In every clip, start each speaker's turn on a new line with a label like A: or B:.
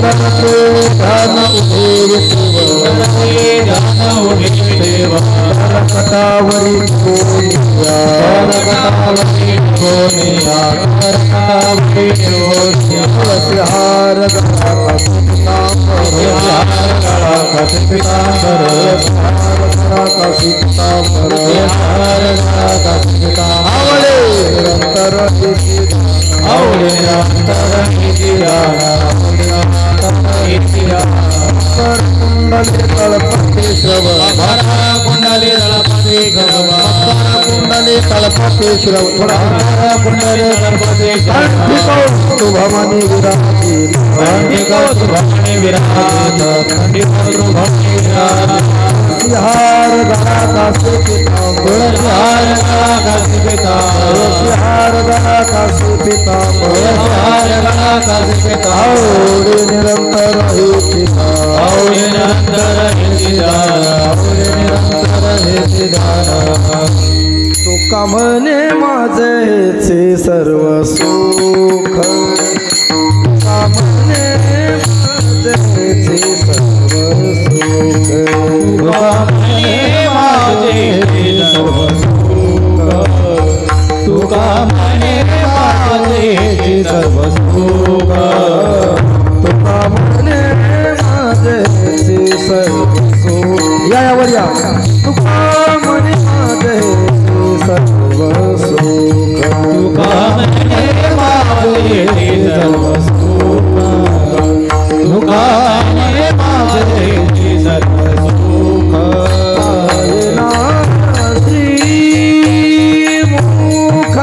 A: ध्यान उभे देव कटावरी हार कुंडली तलपति श्रव भवानी विराज हार गला काशी पिता हार गला काशी पिता निरंतर तुका म्हणे माझे सर्व सुख म्हणे माझे सर्व सुख तुका म्हणे माझे सर्व सुख तुका म्हणे माझे सर्व सुख यावर या तुका म्हणे माझे सर्व सुख तुका म्हणे माझे सर्व सुख तुका म्हणे माझे सर्व सुख श्रीमुख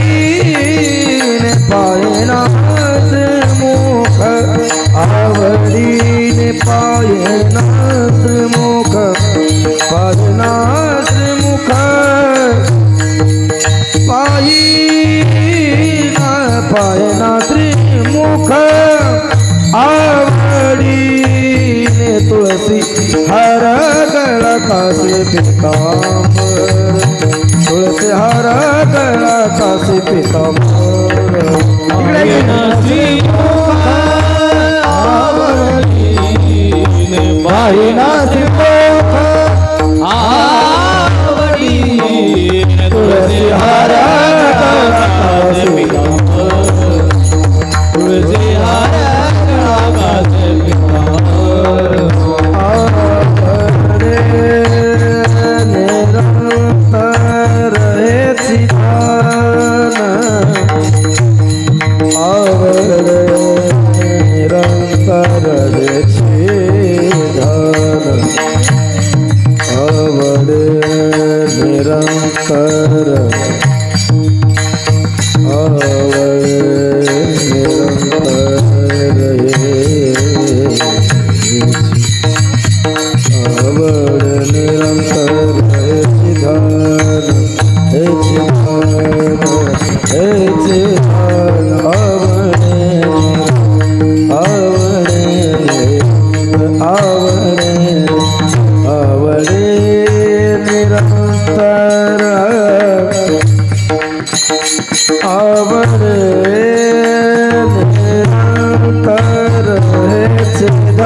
A: आवडीने पायना श्रीमुख आवडीने पायना श्रीमुख पायना श्रीमुख पायना श्रीमुख आवडीने तुळसी हर गळा कासे पितांबर तुळसी हर गळा कासे पितांबर पायना श्रीमुख आवडीने तुळसी हर गळा कासे पितांबर तुळसी हर गळा कासे पितांबर निरंतर हे सिद्धान आवडे निरंतर हे सिद्धान आवडे निरंतर आवडे निरंतर आवड निरंतर हे सिद्धान हे सिद्धान हे सिद्धान आवडे आवडे आवडे आवडे निरंतर आवडे निरंतर हे सिद्धान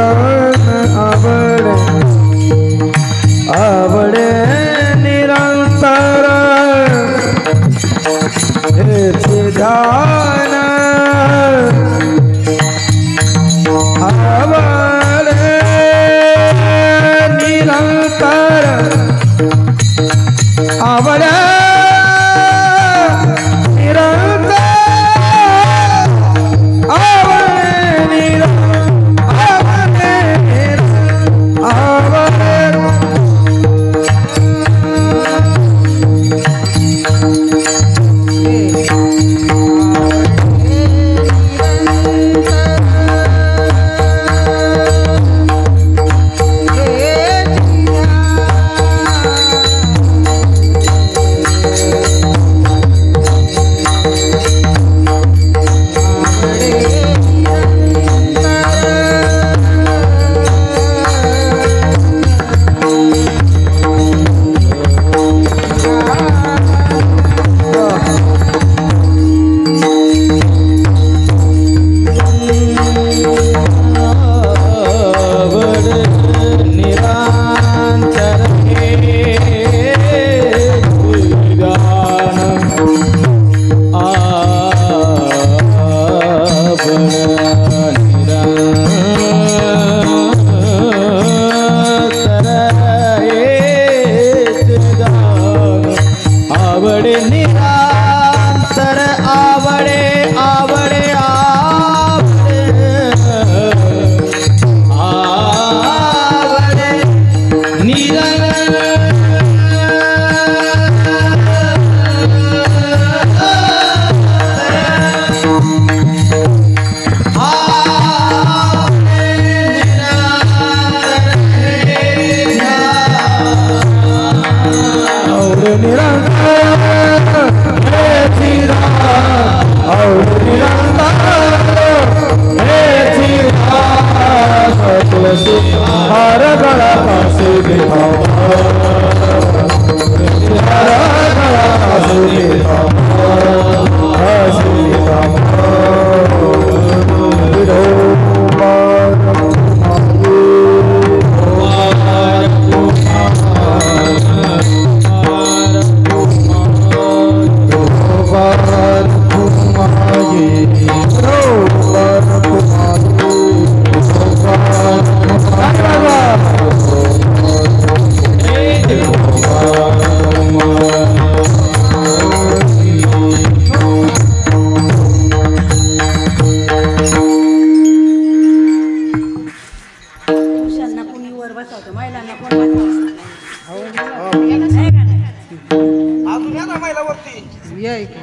B: आहे का?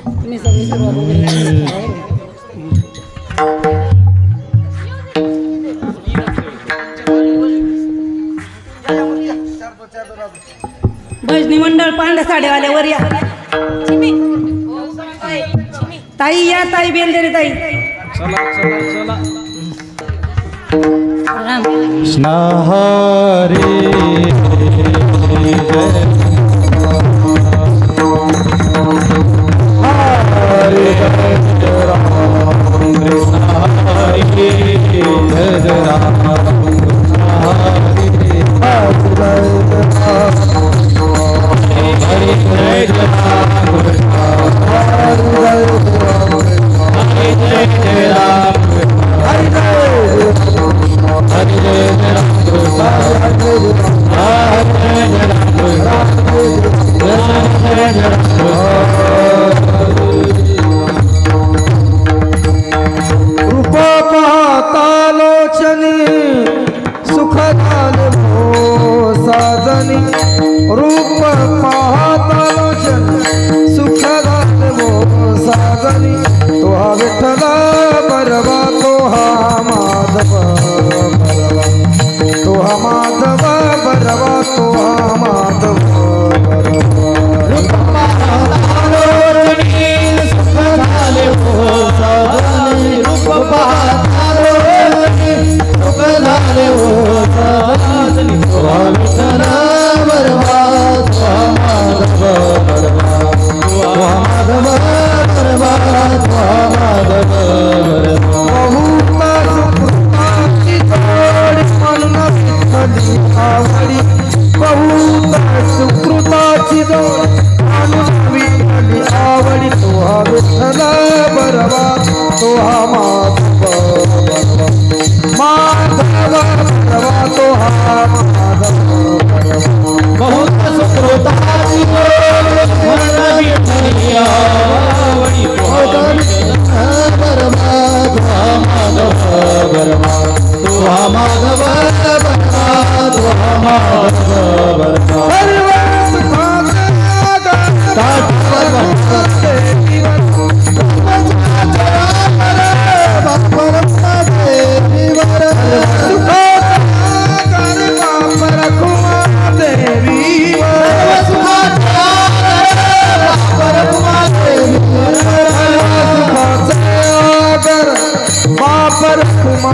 C: तुम्ही सगळी सुरुवात भजनी मंडळ पांढऱ्या साड्यावाल्यावर या. ताई या, ताई बेंदेरी ताई.
A: चला चला चला.
C: कृष्ण
A: हरे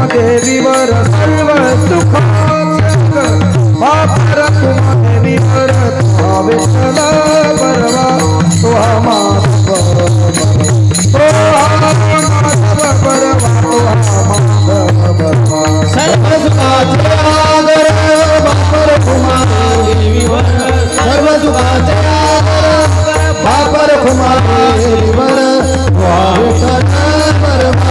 A: देवीवर सर्व सुखाचंद बापर देवीवर विठ्ठल बरवा तो माधव बरवा सर्व सुखाचे आदर बापर देवीवर सर्व सुखाचे आदर बापर देवीवर विठ्ठल बरवा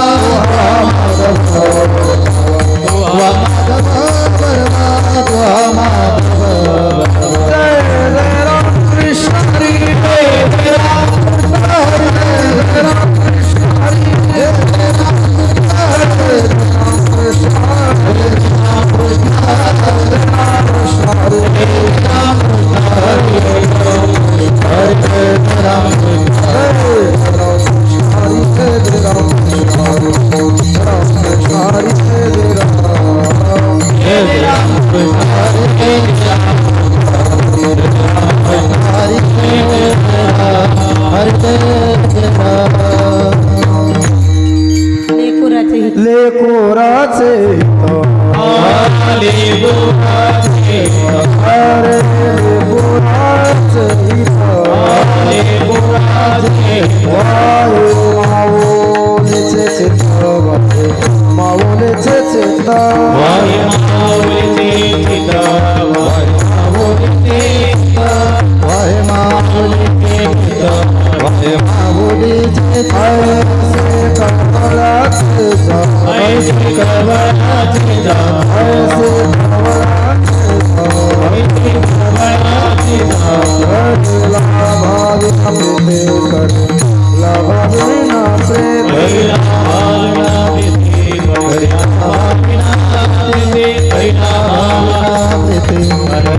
D: Hare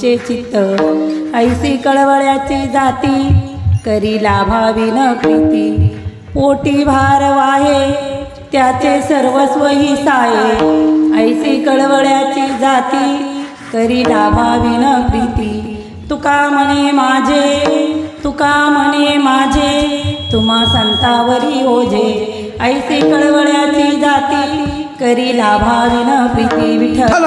C: तुमचे चित्त ऐसी कळवळ्याची जाती करी लाभावी न प्रीती पोटी भार वाहे त्याचे सर्वस्व ही साये ऐसी कळवळ्याची जाती करी लाभावी न प्रीती तुका म्हणे माझे तुम्हा संतावरी ओझे ऐसी कळवळ्याची जाती करी लाभावी न प्रीती विठ्ठल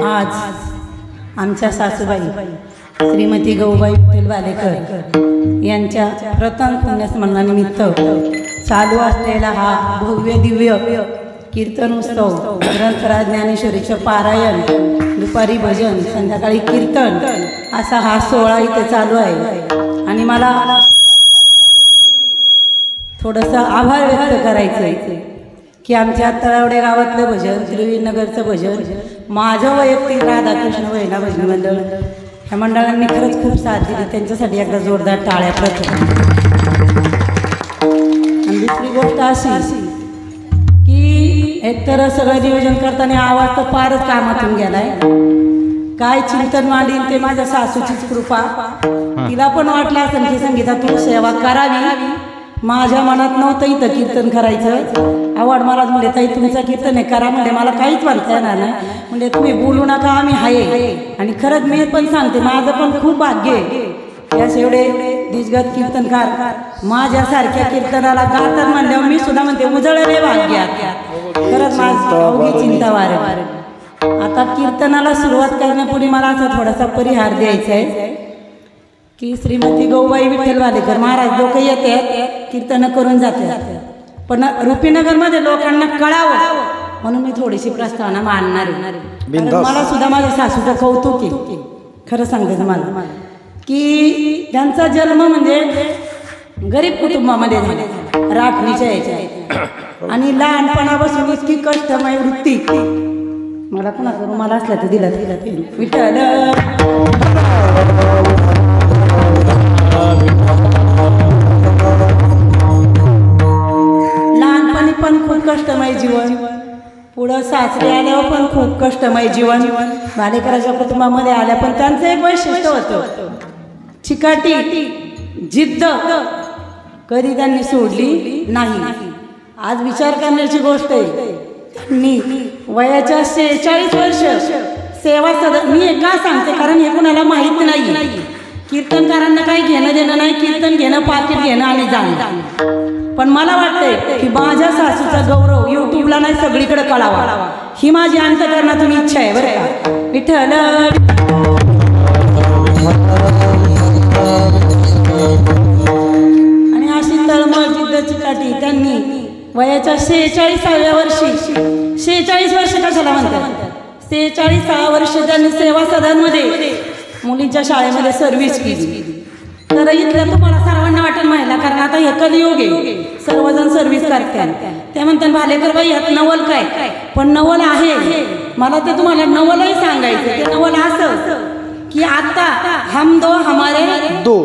C: आज आमच्या सासूबाई श्रीमती गौबाई विठ्ठल वालेकर यांच्या प्रथम पुण्यस्मरणानिमित्त चालू असलेला हा भव्य दिव्य कीर्तन उत्सव ग्रंथराज ज्ञानेश्वरीचं पारायण दुपारी भजन संध्याकाळी कीर्तन असा हा सोहळा इथे चालू आहे आणि मला थोडंसं आभार व्यक्त करायचं आहे की आमच्या तळवडे गावातलं भजन त्रिवेणनगरचं भजन माझं वैयक्तिक राधाकृष्ण वैना भजन मंडळ ह्या मंडळांनी खरंच खूप साथ दिली त्यांच्यासाठी एकदा जोरदार टाळ्या प्रथम. आणि दुसरी गोष्ट अशी की एकतर सगळं नियोजन करताना आवाज तर फारच कामातून गेलाय. काय चिंतन मांडील ते माझ्या सासूचीच कृपा. तिला पण वाटलं असेल की संगीतातून सेवा करावी. माझ्या मनात नव्हतं इथं कीर्तन करायचं. आवड मला म्हणजे ताई तुमचं कीर्तन आहे करा म्हणजे मला काहीच म्हणता येणार नाही. म्हणजे तुम्ही बोलू नका आम्ही आहे. आणि खरंच मी पण सांगते माझं पण खूप भाग्य आहे यास एवढे दिग्गज कीर्तनकार माझ्यासारख्या कीर्तनाला गातात म्हणल्यावर मी सुद्धा म्हणते उजळले भाग्यात. खरंच माझं अवघी चिंता वार. आता कीर्तनाला सुरुवात करण्यापूर्वी मला असा थोडासा परिहार द्यायचा आहे की श्रीमती गौबाई विठ्ठल वालेकर महाराज लोक येतात कीर्तन करून जातात पण रुपीनगरमध्ये लोकांना कळावं म्हणून मी थोडीशी प्रस्तावना मांडणार आहे. मला सुद्धा माझ्या सासूचं कौतुक आहे. खरं सांगते तुम्हाला की त्यांचा जन्म म्हणजे गरीब कुटुंबामध्ये झाला राठणीच्या याच्या आणि लहानपणापासून इतकी कष्टमय वृत्ती मला पुन्हा करू मला असल्या तर दिला विठ्ठल. लहानपणी पण खूप कष्टमय जीवन पुढं सासरे आल्यावर पण खूप कष्टमय जीवन भालेकराच्या कुटुंबामध्ये आल्या पण त्यांचं एक वैशिष्ट्य होतं चिकाटी जिद्द कधी त्यांनी सोडली नाही. आज विचार करण्याची गोष्ट आहे त्यांनी वयाच्या 46 वर्ष सेवा सदन मी का सांगते कारण हे कुणाला माहीत नाही. कीर्तनकारांना काही घेणं देणं नाही. कीर्तन घेणं पाकिट घेणं आणि जाणं. पण मला वाटतंय की माझ्या सासूचा गौरव यूट्यूबला नाही सगळीकडे कळावा ही माझी अंतःकरणातून इच्छा आहे बरं का. विठ्ठल आणि अशी तळमळ जिद्द चिकाटी त्यांनी वयाच्या 46व्या वर्षी 46 वर्ष कशाला म्हणतात 46व्या वर्षी त्यांनी सेवा सदनमध्ये मुलींच्या शाळेमध्ये सर्व्हिस केली. तर इथलं तुम्हाला सर्वांना वाटेल महिला कारण आता हे कलियुग आहे सर्वजण सर्व्हिस करतात. त्या म्हणतात भालेकर बाई यात नवल काय पण नवल आहे. मला ते तुम्हाला नवलही सांगायचं. ते नवल असं की आता हम दो हमारे दो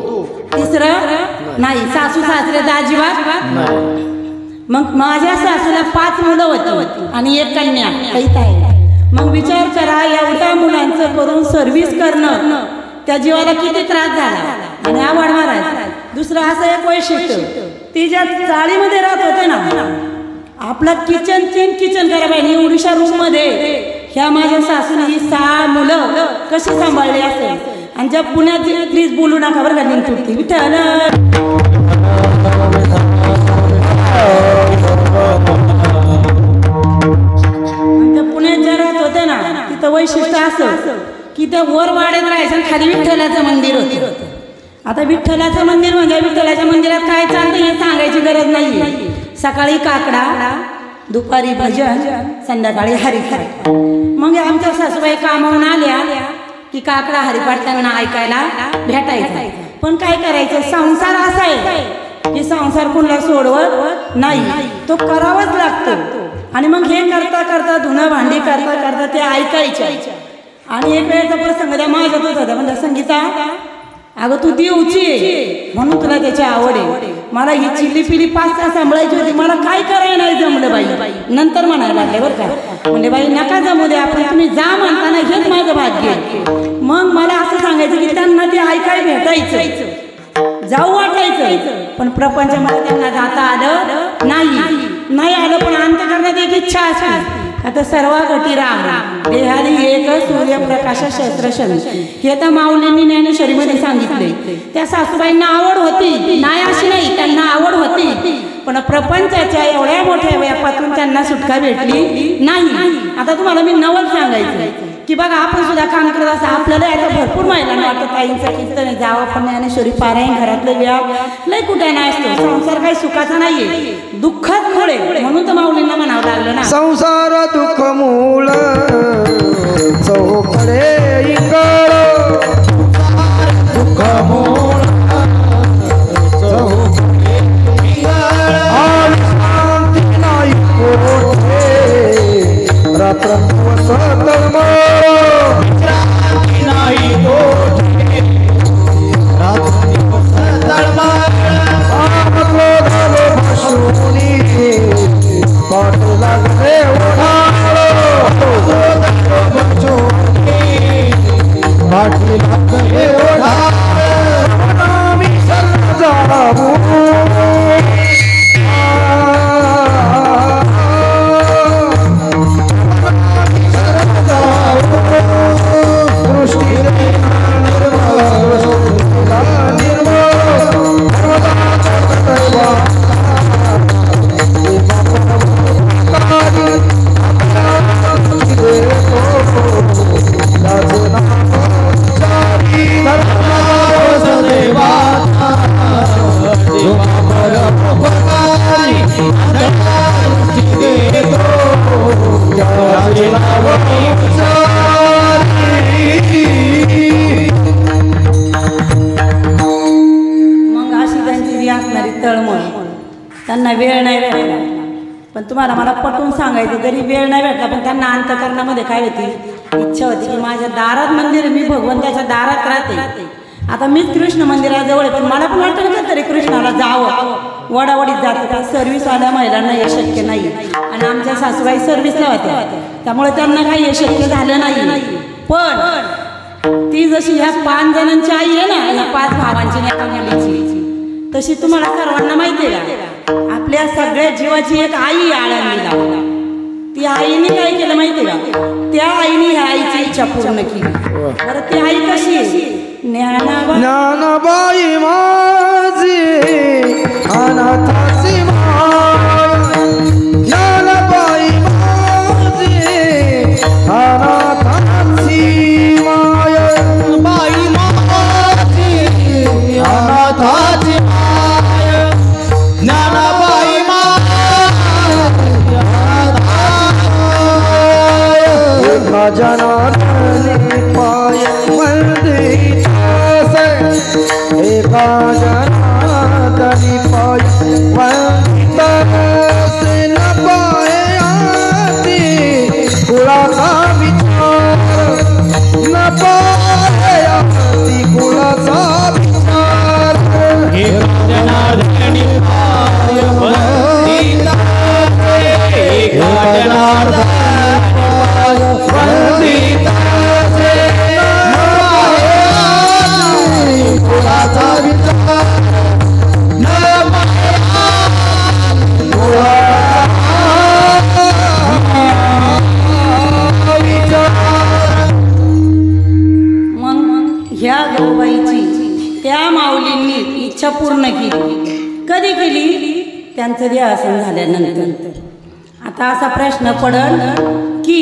C: तिसरं नाही सासू सासरे दाजीवाद. मग माझ्या सासूला 5 मुलं होती आणि 1 कन्या काहीच आहे. मग विचार करा एवढ्या मुलांचं करून सर्व्हिस करणं त्या जीवाला किती त्रास झाला. आणि आवड महाराज दुसरं असं एक वैशिष्ट्य ती ज्या चाळीमध्ये राहत होते ना आपलं किचन करा पाहिजे एवढ्याशा रूममध्ये ह्या माझ्या सासूने ही 6 मुलं कशी सांभाळली असेल. आणि ज्या पुण्यात प्लीज बोलू नका बरं का लिंक तुटती विठ्ठल. पुण्यात ज्या राहत होते ना तिथं वैशिष्ट्य असं की त्या वर वाड्यात राहायचं खाली विठ्ठलाचं मंदिर होतं. आता विठ्ठलाचं मंदिर म्हणजे विठ्ठलाच्या मंदिरात काय चालतं हे सांगायची गरज नाही. सकाळी काकडा दुपारी भजन संध्याकाळी हरिपाठ. मग आमच्या सासूबाई कामावून आल्या की काकडा हरिपाठ त्यांना ऐकायला भेटायचा. पण काय करायचं संसार असा आहे की संसार कुणाला सोडवत नाही तो करावाच लागतो. आणि मग हे करता करता धुणं भांडी करता करता ते ऐकायचे. आणि एक वेळेचा प्रसंग त्या माझ्यातच होता. म्हणजे संगीता, अगं तू देवची आहे म्हणून तुला त्याची आवड आहे. मला ही चिल्ली पिली 5 तास सांभाळायची होती, मला काय करायला नाही जमलं बाई. नंतर म्हणायला लागले बरं का, म्हणजे बाई नका जमू दे, आपण तुम्ही जा म्हणताना हेच माझं भाग्य आहे. मग मला असं सांगायचं की त्यांना ते ऐकाय भेटायचं, जाऊ वाटायचं, पण प्रपंचामध्ये त्यांना जाता आलं नाही आलं. पण अंतःकरणात एक इच्छा असते. आता सर्व घटी राम देहारी एक सूर्यप्रकाश शस्त्रशन, हे तर माऊलींनी ज्ञानेश्वरीमध्ये सांगितले. त्या सासूबाईंना आवड होती, नाही अशी नाही, त्यांना आवड होती, पण प्रपंचाच्या एवढ्या मोठ्या व्यापातून त्यांना सुटका भेटली नाही. आता तुम्हाला मी नवल सांगायचं की बघा, आपण सुद्धा काम करत असं आपल्याला आता भरपूर महिलांना वाटतं ताईंचं कीर्तन जावं, पण ज्ञानेश्वरी पारायण घरातलं व्याप लय कुठे नाही असतो. संसार काही सुखाचा नाहीये, दुःखात खोळे, म्हणून तर माऊलींना म्हणावं लागलं ना,
A: संसार दुःख मूळ चौकडे इंगळ, दुःख मूळ चौकडे इंगळ, शांती नाही कोठे, रात्र दिवस तळमळ, शांती नाही कोठे, रात्र दिवस तळमळ, भाषुनी पाठ लागले ओढाळ, पाठ लागले ओढाळ, नामी सर्व जाऊ
C: त्यांना वेळ नाही भेटला. पण तुम्हाला मला पटवून सांगायचं, तरी वेळ नाही भेटला, पण त्यांना अंतःकरणामध्ये काय होती, इच्छा होती की माझ्या दारात मंदिर, मी भगवंताच्या दारात राहते. आता मीच कृष्ण मंदिराजवळ, पण मला पण वाटतं ना तरी कृष्णाला जावं, वडावडीत जातं. त्या सर्व्हिसवाल्या महिलांना हे शक्य नाही, आणि आमच्या सासूबाई सर्व्हिसला होत्या, त्यामुळे त्यांना काही हे शक्य झालं नाही. पण ती जशी ह्या 5 जणांची आई आहे ना, या 5 भावांची एका मुलीची, तशी तुम्हाला सर्वांना माहिती आहे का, आपल्या सगळ्या जीवाची एक आई आळंदीला. ती आईने काय केलं माहिती आहे का, त्या आईने ह्या आईची इच्छा पूर्ण केली. बरं ती आई कशी आहे,
A: ज्ञानाबाई माझी अनाथाची माय, ज्ञानाबाई माझी अनाथाची माय, बाई माझी अनाथाची माय, ज्ञानाबाई माझी एका जनार्दनी पाय मंदिर, एका जनार्दनी पाय वंदित से न पाए आती, कुळाचा विचार न पाए आती, कुळाचा विचार, एका जनार्दनी पाय वंदित, एका जनार्दनी पाय वंदित से कुळाचा विचार न
C: मग ह्या गौबाईची त्या माऊलींनी इच्छा पूर्ण केली. कधी केली, त्यांचं देहासन झाल्यानंतर. आता असा प्रश्न पडल की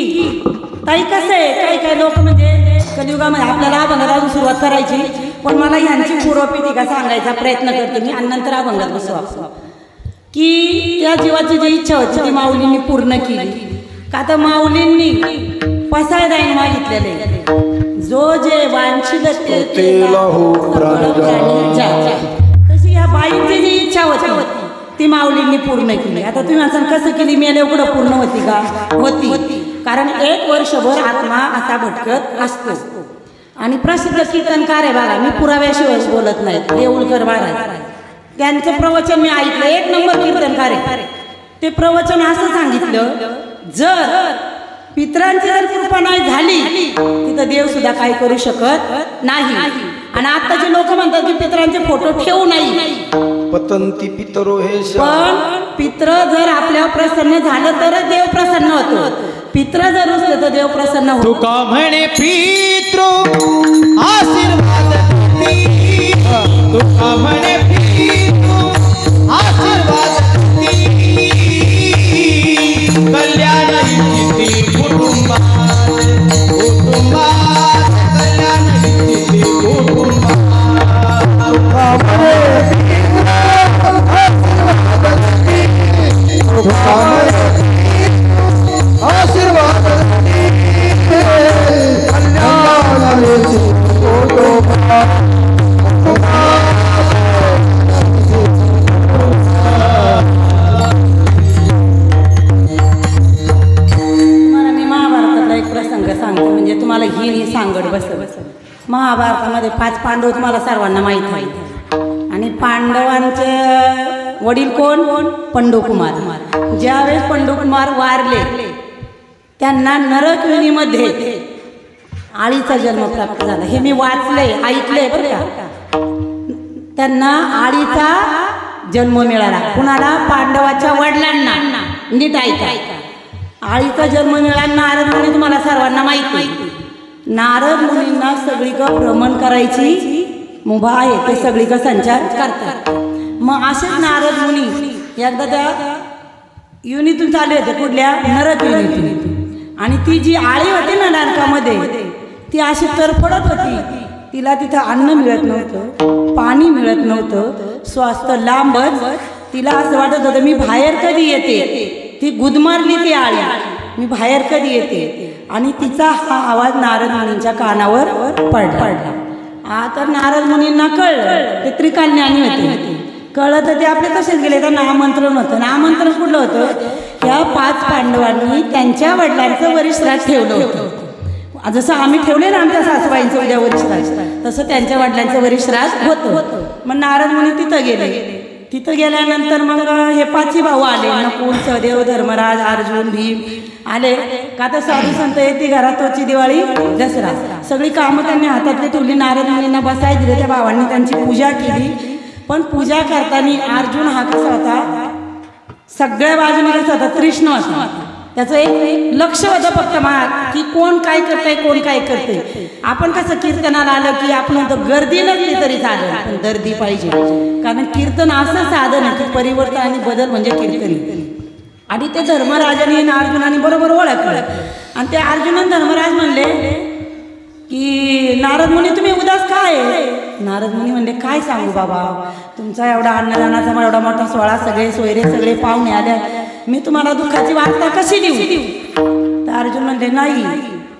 C: ताई कसं आहे, काही काही लोक म्हणजे कलियुगामध्ये आपल्याला अभंगाला सुरुवात करायची, पण मला यांची पूर्वपीठिका सांगायचा प्रयत्न करते मी, आणि नंतर अभंगात बसू. की त्या जीवाची जी इच्छा होती ती माऊलींनी पूर्ण केली. का तर माऊलींनी पसायदान मागितलेले, जो जे वांछित ते तशी या बाईंची जी इच्छा होती ती माऊलींनी पूर्ण केली. आता तुम्ही म्हणसान कसं केली, मेले उघडं पूर्ण होती का? होती. कारण 1 वर्षभर आत्मा असा भटकत असतो. आणि प्रसिद्ध कीर्तनकार आहे बघा, मी पुराव्याशिवाय बोलत नाही, देऊळकर महाराज, त्यांचं प्रवचन मी ऐकलं. 1 नंबर कीर्तनकार आहे. ते प्रवचन असं सांगितलं, जर पितरांची जर कृपा नाही झाली तिथं देव सुद्धा काय करू शकत नाही. आणि आताचे लोक म्हणतात की पितरांचे फोटो ठेवू नाही,
A: पतंती पितरो हे
C: पण पित्र जर आपल्यावर प्रसन्न झालं तरच देव प्रसन्न होतो. पित्र जर नसले तर देव प्रसन्न होतो.
B: तुका म्हणे पितृ आशीर्वाद देती, तुका म्हणे पितृ आशीर्वाद देती, कल्याण इच्छिती कुटुंबात, कुटुंबात कल्याण इच्छिती कुटुंबात.
A: आशीर्वाद
C: तुम्हाला मी महाभारतातला एक प्रसंग सांगतो, म्हणजे तुम्हाला ही सांगड बस. महाभारतामध्ये 5 पांडव तुम्हाला सर्वांना माहीत आहे. आणि पांडवांचे वडील कोण? पंडुकुमार. ज्यावेळेस पंडुकुमार वारले त्यांना नरक योनीमध्ये आळीचा जन्म प्राप्त झाला. हे मी वाचले, ऐकले बरं का. त्यांना आळीचा जन्म मिळाला. कुणाला? पांडवाच्या वडिलांना. नीट ऐका. आळीचा जन्म मिळाला. नारद मुनी तुम्हाला सर्वांना माहिती. नारद मुनींना सगळीकडे भ्रमण करायची मुभा आहे, ते सगळीकडे संचार करतात. मग असेच नारद मुनी एकदा त्या युनीतून चालू होते, कुठल्या? नरक युनीतून. आणि ती जी आळी होती ना नरकामध्ये, ती अशी तरफडत होती. तिला तिथं अन्न मिळत नव्हतं, पाणी मिळत नव्हतं, स्वास्थ्य लांबच. तिला असं वाटत होतं मी बाहेर कधी येते. ती गुदमारली ती आळी, मी बाहेर कधी येते. आणि तिचा हा आवाज नारद मुनींच्या कानावर पडला. तर नारद मुनींना कळलं, ते त्रिकालज्ञानी होते. कळलं तर ते आपले तसेच गेले. तर नामंत्रण होतं. नामंत्रण कुठलं होतं? ह्या 5 पांडवांनी त्यांच्या वडिलांचं वरिष्ठराज ठेवलं होतं. जसं आम्ही ठेवले ना आमच्या सासूबाईंचं उद्या वरिष्ठराज, तसं त्यांच्या वडिलांचं वरिष्ठराज होतं. मग नारद मुनी तिथं गेले. तिथं गेल्यानंतर मग हे 5 भाऊ आले, नकुल, सहदेव, धर्मराज, अर्जुन, भीम आले. का तर साधू संत येते घरात, तोची दिवाळी, दसरा, सगळी कामं त्यांनी हातातली ठेवली. नारद मुनींना बसाय दिले. त्या भावांनी त्यांची पूजा केली. पण पूजा करताना अर्जुन हा कसा होता? सगळ्या बाजूने कसा होता? तृष्ण होता. त्याचं एक लक्ष होतं फक्त की कोण काय करतंय, कोण काय करतंय. आपण कसं कीर्तनाला आलं की आपण गर्दी नसली तरी चालेल, पण गर्दी पाहिजे. कारण कीर्तन असं साधन आहे की परिवर्तन आणि बदल म्हणजे कीर्तन. आणि ते धर्मराजाने अर्जुनाने बरोबर ओळखलं. आणि ते अर्जुन आणि धर्मराज म्हणले की नारद मुनी तुम्ही उदास काय? नारद मुनी म्हणले काय सांगू बाबा, तुमचा एवढा अन्नदानाचा मला एवढा मोठा सोहळा, सगळे सोयरे सगळे पाहुणे आले, मी तुम्हाला दुःखाची वार्ता कशी देऊ? तर अर्जुन म्हणले नाही,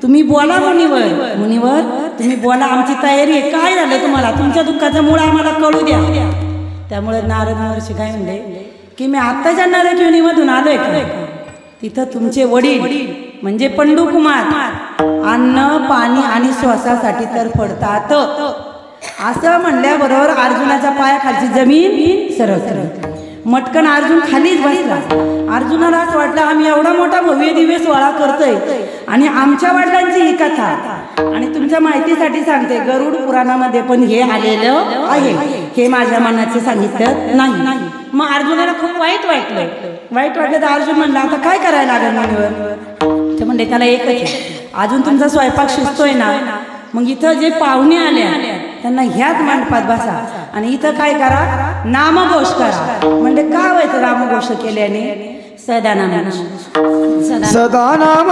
C: तुम्ही बोला मुनीवर. मुनीवर तुम्ही बोला, आमची तयारी आहे. काय झालं तुम्हाला? तुमच्या दुःखाचं मूळ आम्हाला कळू द्या. त्यामुळे नारद महर्षी काय म्हणले की मी आत्ताच्या नरक योनीमधून आलोय का? तिथं तुमचे वडील म्हणजे पंडुकुमार अन्न पाणी आणि श्वासासाठी तर पडतात. असं म्हणल्याबरोबर अर्जुनाच्या पायाखालची जमीन सरकली. मटकन अर्जुन खालीच बसला. अर्जुनाला असं वाटलं आम्ही एवढा मोठा भव्य दिव्य सोहळा करतोय आणि आमच्या वडिलांची ही कथा. आणि तुमच्या माहितीसाठी सांगते, गरुड पुराणामध्ये पण हे आलेलं आहे. हे माझ्या मनाचे सांगितलं नाही. मग अर्जुनाला खूप वाईट वाटलं. तर अर्जुन म्हणला आता काय करायला लागेल मुनीवर? ते म्हणले त्याला एकच आहे, अजून तुमचा स्वयंपाक शिजतोय ना, मग इथं जे पाहुणे आले त्यांना ह्याच मंडपात बसा आणि इथं काय करा? नामघोष करा. म्हणजे काय व्हायचं नामघोष केल्याने? सदा नाम
A: सदा नाम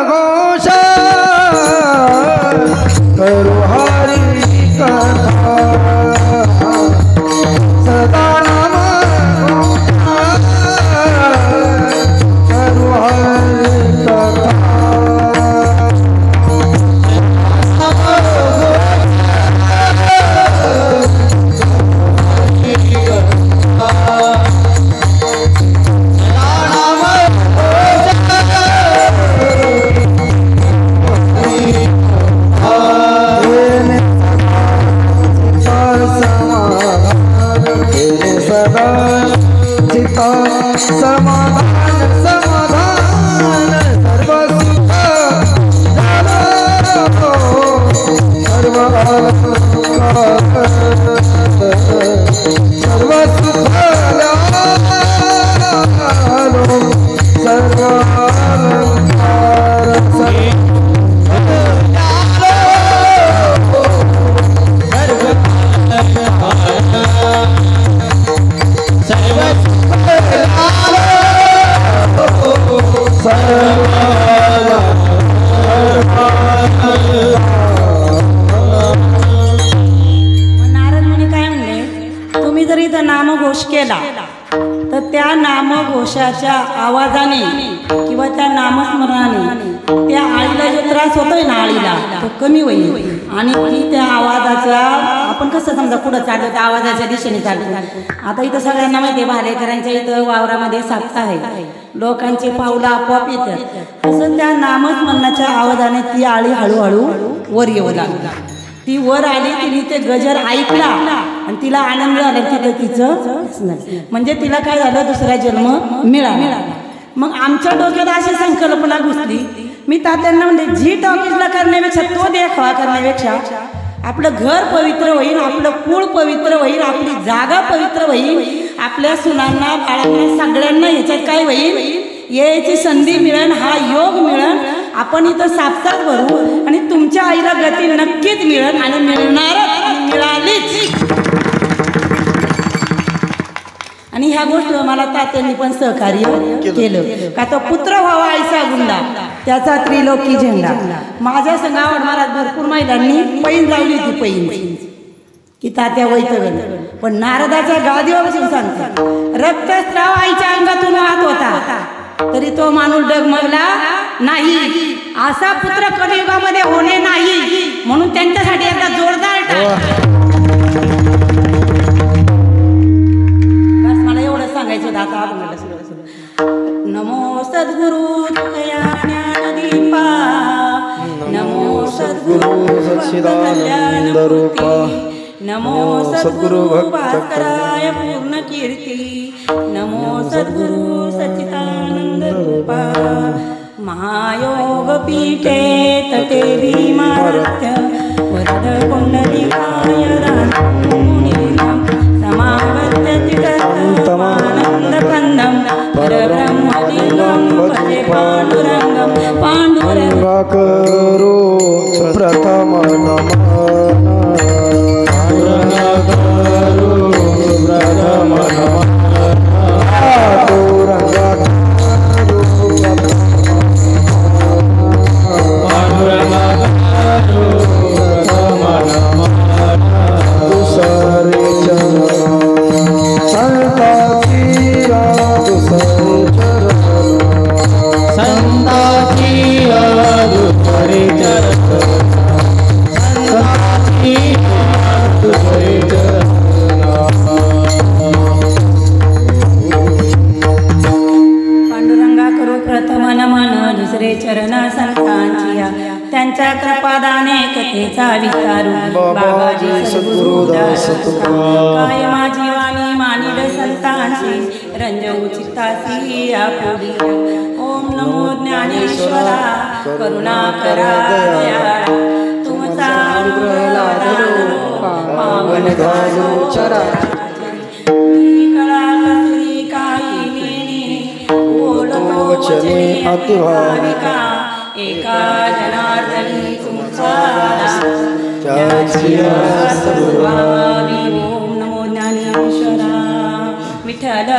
A: घोष करू हरी कथा. सदा नाम करू हरी कथा.
C: नारद मुनी काय म्हणले, तुम्ही जर इथं नामघोष केला तर त्या नामघोषाच्या आवाजाने किंवा त्या नामस्मरणाने त्या आळीला जो त्रास होतोय ना, आळीला तो कमी होईल. आणि ती त्या आवाजाचा, आपण कसं समजा पुढं चाललो त्या आवाजाच्या दिशेने चालतो. आता इथं सगळ्यांना माहिती आहे, भालेकरांच्या इथं वावरामध्ये साप्ताह आहे, लोकांचे पावलं आपोआप येतात. तसं त्या नामस्मरणाच्या आवाजाने ती आळी हळूहळू वर येऊ लागली. ती वर आली, तिने ते गजर ऐकला आणि तिला आनंद झाला. तिथं तिचं म्हणजे तिला काय झालं, दुसरा जन्म मिळाला. मग आमच्या डोक्यात अशी संकल्पना घुसली, मी तात्यांना म्हणते, जी टॉकीजला करण्यापेक्षा, तो देखावा करण्यापेक्षा आपलं घर पवित्र होईल, आपलं कुळ पवित्र होईल, आपली जागा पवित्र होईल, आपल्या सुनांना बाळांना सगळ्यांना ह्याच्यात काय होईल, यायची संधी मिळेल, हा योग मिळेल. आपण इथं साप्ताह भरू आणि तुमच्या आईला गती नक्कीच मिळेल आणि मिळणारच, मिळालीच. आणि ह्या गोष्टी मला तात्यांनी पण सहकार्य केलं. का तो पुत्र व्हावा आईचा गुंडा, त्याचा त्रिलोकी झेंडा. माझ्या संघावर महाराज भरपूर महिलांनी पैन लावली होती, पैन की तात्या वैतगण. पण नारदाच्या गादीवर बसून सांगतो, रक्तस्राव आईच्या अंगातून वाहत होता तरी तो माणूस डगमगला नाही. असा पुत्र कलियुगामध्ये होणे नाही, म्हणून त्यांच्यासाठी एकदा जोरदार टाळ. सांगायचं दाता आपण नमो सद्गुरु तुकया ज्ञानदीपा, नमो सद्गुरु सच्चिदानंद रूपा, नमो सद्गुरु भास्कराय पूर्ण कीर्ती, नमो सद्गुरु सच्चिदानंद रूपा. महायोग पीठे तटे भीमारत्य वरद कुंडलिकाय रामुनिर्यं समावर्त्य आनंदकंदं परब्रह्मलिंगं भजे पांडुरंगं. पांडुरंगा
A: करो प्रथम नमन, प्रथम नमन,
C: त्यांच्या कृपादाने कथेचा विचारू. बाबाजी सद्गुरुदास काय माझी वाणी मानिड संतांची, रंजवू चित्तासी आपुडी. ओम नमो ज्ञानेश्वरा करुणा करा दयाळा, तुमचा पावन घालो चरा. कळा कसरी काही नेणी बोलतो वचने अतिभाविका, एका जनार्दनी तुमचा सर्वावी. ओम नमो ज्ञानेश्वरा विठ्ठल.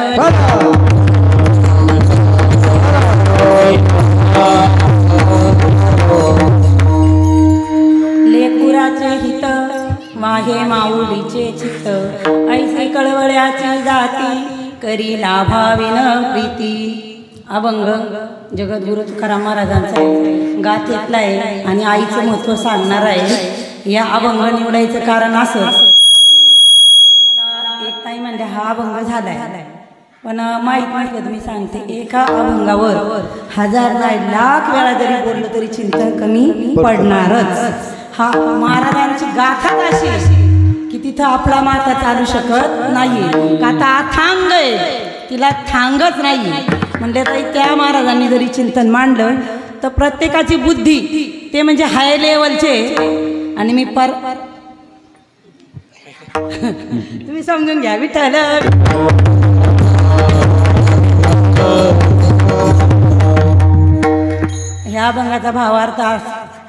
C: लेकुराचे हित माहे माऊलीचे चित्त, ऐसे कळवळ्याची जाती करी लाभाविन प्रीती. अभंग जगद्गुरु तुकाराम महाराजांचा गाथेतला आहे आणि आईचं महत्त्व सांगणार आहे. या अभंग निवडायचं कारण असंच, मला एक ताई म्हणजे हा अभंग झालाय, पण माहीत म्हटलं तुम्ही सांगते, एका अभंगावर 1000 नाही लाख वेळा जरी बोललं तरी चिंतन कमी पडणारच. हा महाराजांची गाथाच अशी की तिथं आपला माता चालू शकत नाही. गाथा थांग आहे, तिला थांगच नाही. म्हणजे ताई त्या महाराजांनी जरी चिंतन मांडलं तर प्रत्येकाची बुद्धी ते म्हणजे हाय लेवलचे. आणि मी तुम्ही समजून घ्या विठ्ठल. ह्या अभंगाचा भावार्थ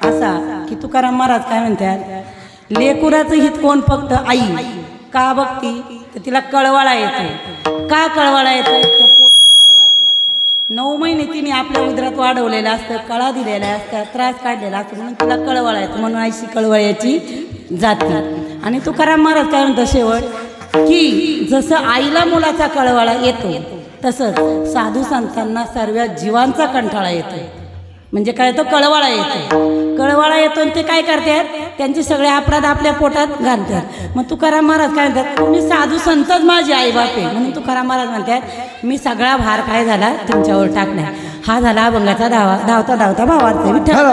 C: असा की तुकाराम महाराज काय म्हणतात, लेकुराचं हित कोण फक्त आई का बघती तर तिला कळवळा येतो. का कळवळा येतो, 9 महिने तिने आपल्या उदरात वाढवलेलं असतं, कळा दिलेल्या असतात, त्रास काढलेला असतो, म्हणून तिला कळवळ येतं, म्हणून आईशी कळवळ्याची जाते. आणि तुकाराम महाराज काय म्हणतात शेवट, की जसं आईला मुलाचा कळवळा येतो तसंच साधू संतांना सर्व जीवांचा कंटाळा येतो. म्हणजे काय, तो कळवळा येतो. कळवळा येतो आणि ते काय करतात, त्यांचे सगळे अपराध आपल्या पोटात घालतात. मग तुकाराम महाराज काय म्हणतात, तुम्ही साधू संतच माझे आई बाप आहे. म्हणून तुकाराम महाराज म्हणतात, मी सगळा भार काय झाला तुमच्यावर टाकला. हा झाला अभंगाचा धावता धावता भावार्थ विठ्ठल.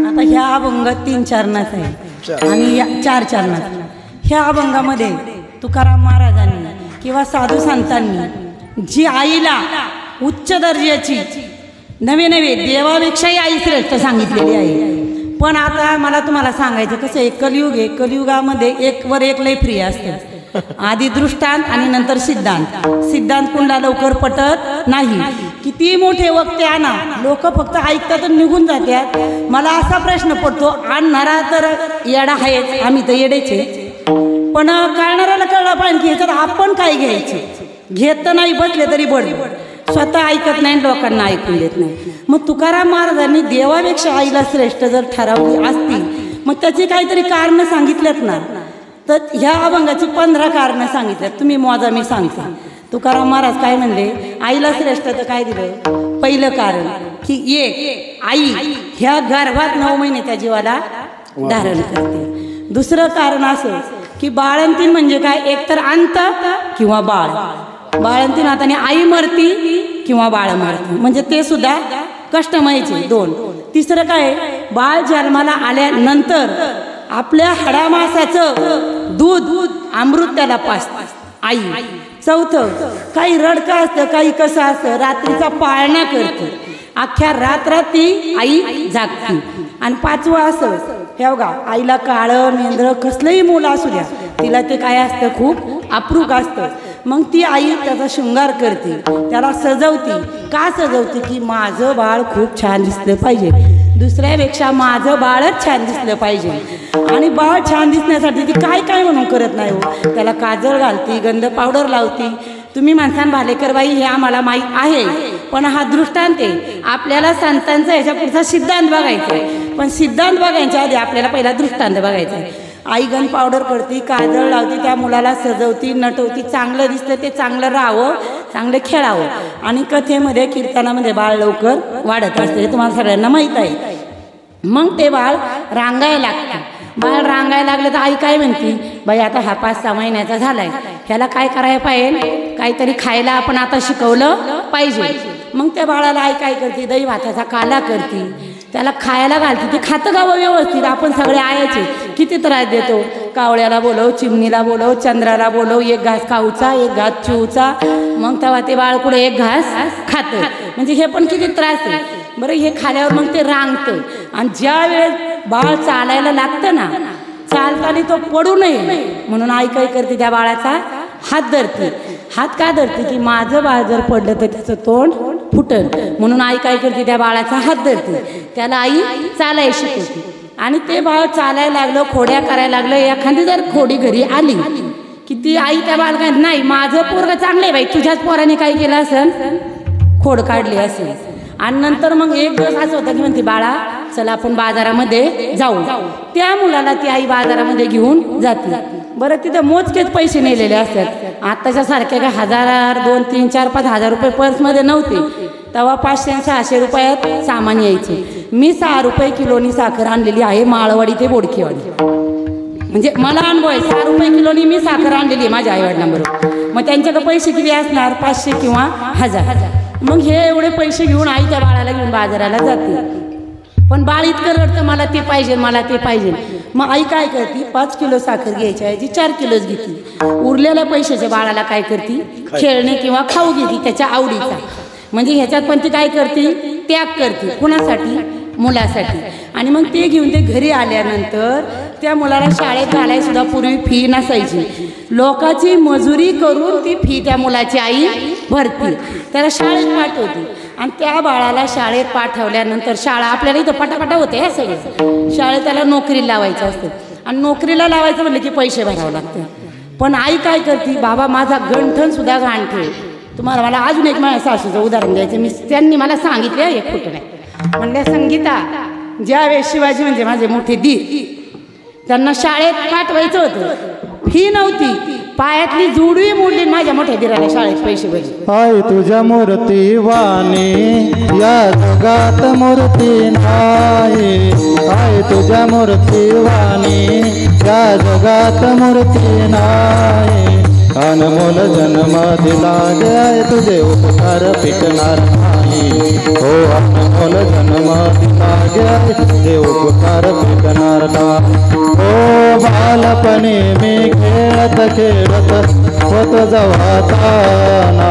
C: आता ह्या अभंग 3 चरणात आहे आणि या 4 चरणात. ह्या अभंगामध्ये तुकाराम महाराजांनी किंवा साधू संतांनी जी आईला उच्च दर्जाची नवे देवापेक्षाही आई श्रेष्ठ सांगितलेली आहे. पण आता मला तुम्हाला सांगायचं कसं आहे, कलियुग आहे. कलियुगामध्ये एक वर एक लय प्रिय असते. आधी दृष्टांत आणि नंतर सिद्धांत. सिद्धांत कुणाला लवकर पटत नाही. किती मोठे वक्ते आणा, लोक फक्त ऐकतात आणि निघून जातात. मला असा प्रश्न पडतो, आणणारा तर येडा आहे, आम्ही तर येडेचे, पण कळणाऱ्याला कळलं पाहिजे की ह्याच्यात आपण काय घ्यायचे. घेत तर नाही, बसले तरी बडबड, स्वतः ऐकत नाही, लोकांना ऐकून देत नाही. मग तुकाराम महाराजांनी देवापेक्षा आईला श्रेष्ठ जर ठरवली असती, मग त्याची काहीतरी कारणं सांगितल्यात ना. तर ह्या अभंगाची 15 कारणं सांगितल्यात. तुम्ही मोजा, मी सांगते. तुकाराम महाराज काय म्हणले, आईला श्रेष्ठ तर काय दिलं. पहिलं कारण की एक आई ह्या गर्भात 9 महिने त्या जीवाला धारण करते. दुसरं कारण असं की बाळंतीण म्हणजे काय, एकतर अंत किंवा बाळ. बाळंतीण हाताने आई मरती किंवा बाळ मरते, म्हणजे ते सुद्धा कष्टमयचे 2. तिसरं काय, बाळ जन्माला आल्यानंतर आपल्या हाडामासाचं दूध अमृत त्याला पाजते आई. चौथं, काही रडकं असतं, काही कसं असतं, रात्रीचा पाळणा करते, अख्ख्या रात्रात ती आई जागते. आणि 5वं असं, हे बघा, आईला काळं मेंढरं कसलंही मुलं असू द्या, तिला ते काय असतं, खूप अप्रूप असतं. मग ती आई त्याचा शृंगार करते, त्याला सजवते. का सजवते, की माझं बाळ खूप छान दिसलं पाहिजे, दुसऱ्यापेक्षा माझं बाळच छान दिसलं पाहिजे. आणि बाळ छान दिसण्यासाठी ती काय काय म्हणून करत नाही हो, त्याला काजळ घालते, गंध पावडर लावते. तुम्ही म्हणसान भालेकर बाई, हे आम्हाला माहीत आहे, पण हा दृष्टांत आहे. आपल्याला संतांचा ह्याच्या पुढचा सिद्धांत बघायचा आहे, पण सिद्धांत बघायच्या आधी आपल्याला पहिला दृष्टांत बघायचा आहे. आई गन पावडर करते, काजळ लावते, त्या मुलाला सजवती, नटवती, चांगलं दिसतं ते चांगलं राहावं, चांगलं खेळावं. आणि कथेमध्ये कीर्तनामध्ये बाळ लवकर वाढत असते, हे तुम्हाला सगळ्यांना माहीत आहे. मग ते बाळ रांगायला लागतं. बाळ रांगायला लागलं तर आई काय म्हणते, बाई आता हा 5-6 महिन्याचा झालाय, ह्याला काय करायला पाहिजे, काहीतरी खायला आपण आता शिकवलं पाहिजे. मग त्या बाळाला आई काय करते, दही भाताचा काला करते, त्याला खायला घालते. ते खातं गावं व्यवस्थित. आपण सगळे आयाचे किती त्रास देतो, कावळ्याला बोलव, चिमणीला बोलव, चंद्राला बोलव, एक घास खाऊचा, एक घास चिवचा, मग तेव्हा ते बाळ कुठे एक घास खातं. म्हणजे हे पण किती त्रास आहे बरं. हे खाल्यावर मग ते रांगतं. आणि ज्या वेळेस बाळ चालायला लागतं ना, चालताना तो पडू नये म्हणून आई काय करते, त्या बाळाचा हात धरते. हात का धरते, की माझं बाळ जर पडलं तर त्याचं तोंड फुटल, म्हणून आई काय करते, त्या बाळाचा हात धरते. त्याला आई चालायला शिकवते. आणि ते बाळ चालायला लागलं, खोड्या करायला लागलं, एखादी जर खोडी घरी आली की ती आई त्या बाळाला, नाही माझं पोरगं चांगलं आहे बाई, तुझ्याच पोराने काय केलं असेल, खोड काढली असेल. आणि नंतर मग एक दिवस असं होतं की म्हणते, बाळा चला आपण बाजारामध्ये जाऊ. त्या मुलाला ती आई बाजारामध्ये घेऊन जाते. बरं, तिथं मोजकेच पैसे नेलेले असतात. आताच्या सारख्या काय 1000, 2, 3, 4, 5 हजार रुपये पर्समध्ये नव्हते. तेव्हा 500-600 रुपयात सामान यायचे. मी 6 रुपये किलोनी साखर आणलेली आहे, माळवाडी ते बोडकेवाडी. म्हणजे मला अनुभव आहे, 6 रुपये किलोनी मी साखर आणलेली आहे माझ्या आईवडिलांबरोबर. मग त्यांच्याकडे पैसे किती असणार, 500 किंवा 1000. मग हे एवढे पैसे घेऊन आई त्या बाळाला घेऊन बाजाराला जाते. पण बाळ इतकं रडतं, मला ते पाहिजे, मला ते पाहिजे. मग आई काय करते, 5 किलो साखर घ्यायची ऐवजी 4 किलोच घेते. उरलेल्या पैशाच्या बाळाला काय करते, खेळणे किंवा खाऊ घेते त्याच्या आवडीचा. म्हणजे ह्याच्यात पण ती काय करते, त्याग करते. कुणासाठी, मुलासाठी. आणि मग ते घेऊन ते घरी आल्यानंतर त्या मुलाला शाळेत घालायला सुद्धा पूर्वी फी नसायची. लोकांची मजुरी करून ती फी त्या मुलाची आई भरती, त्याला शाळेत पाठवते. आणि त्या बाळाला शाळेत पाठवल्यानंतर शाळा आपल्याला इथं पटापटा होते, हे सगळं शाळेत त्याला नोकरी लावायचं असतं. आणि नोकरीला लावायचं म्हटलं की पैसे भरावे लागते. पण आई काय करते, बाबा माझा गंठन सुद्धा घाण ठेव. तुम्हाला मला अजून एक माझ्या सासूचं उदाहरण द्यायचं. त्यांनी मला सांगितलं, एक कुठं नाही म्हणल्या, संगीता ज्यावेळेस शिवाजी म्हणजे माझे मोठे दी, त्यांना शाळेत पाठवायचं होतं, फी नव्हती, पायातली जुडवी मोडली, माझ्या मोठ्या दिराला शाळेत पैसे भरले.
A: आई तुझ्या मूर्ती वाणी या जगात मूर्ती नाही. आई तुझ्या मूर्ती वाणी या जगात मूर्ती नाही. अनमोल जन्म दिला गे तुझे उपकार फिटणार नाही. हो अनमोल जन्म दिला गे तुझे उपकार फिटणार नाही. हो बालपणी मी खेळत खेळत होत जवाताना,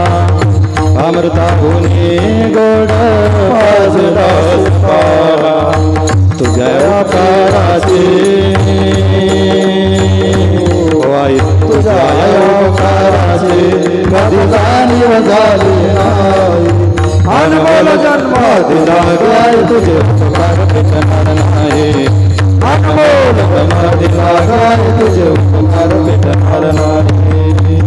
A: अमृताहुनी गोड वाजला तुझ्या काराची. आई तुझ्या काराची कधी जाणीव झाली नाही. अनमोल जन्म दिला गे तुझे उपकार फिटणार नाही. अनमोल जन्म दिला गे तुझे उपकार फिटणार नाही.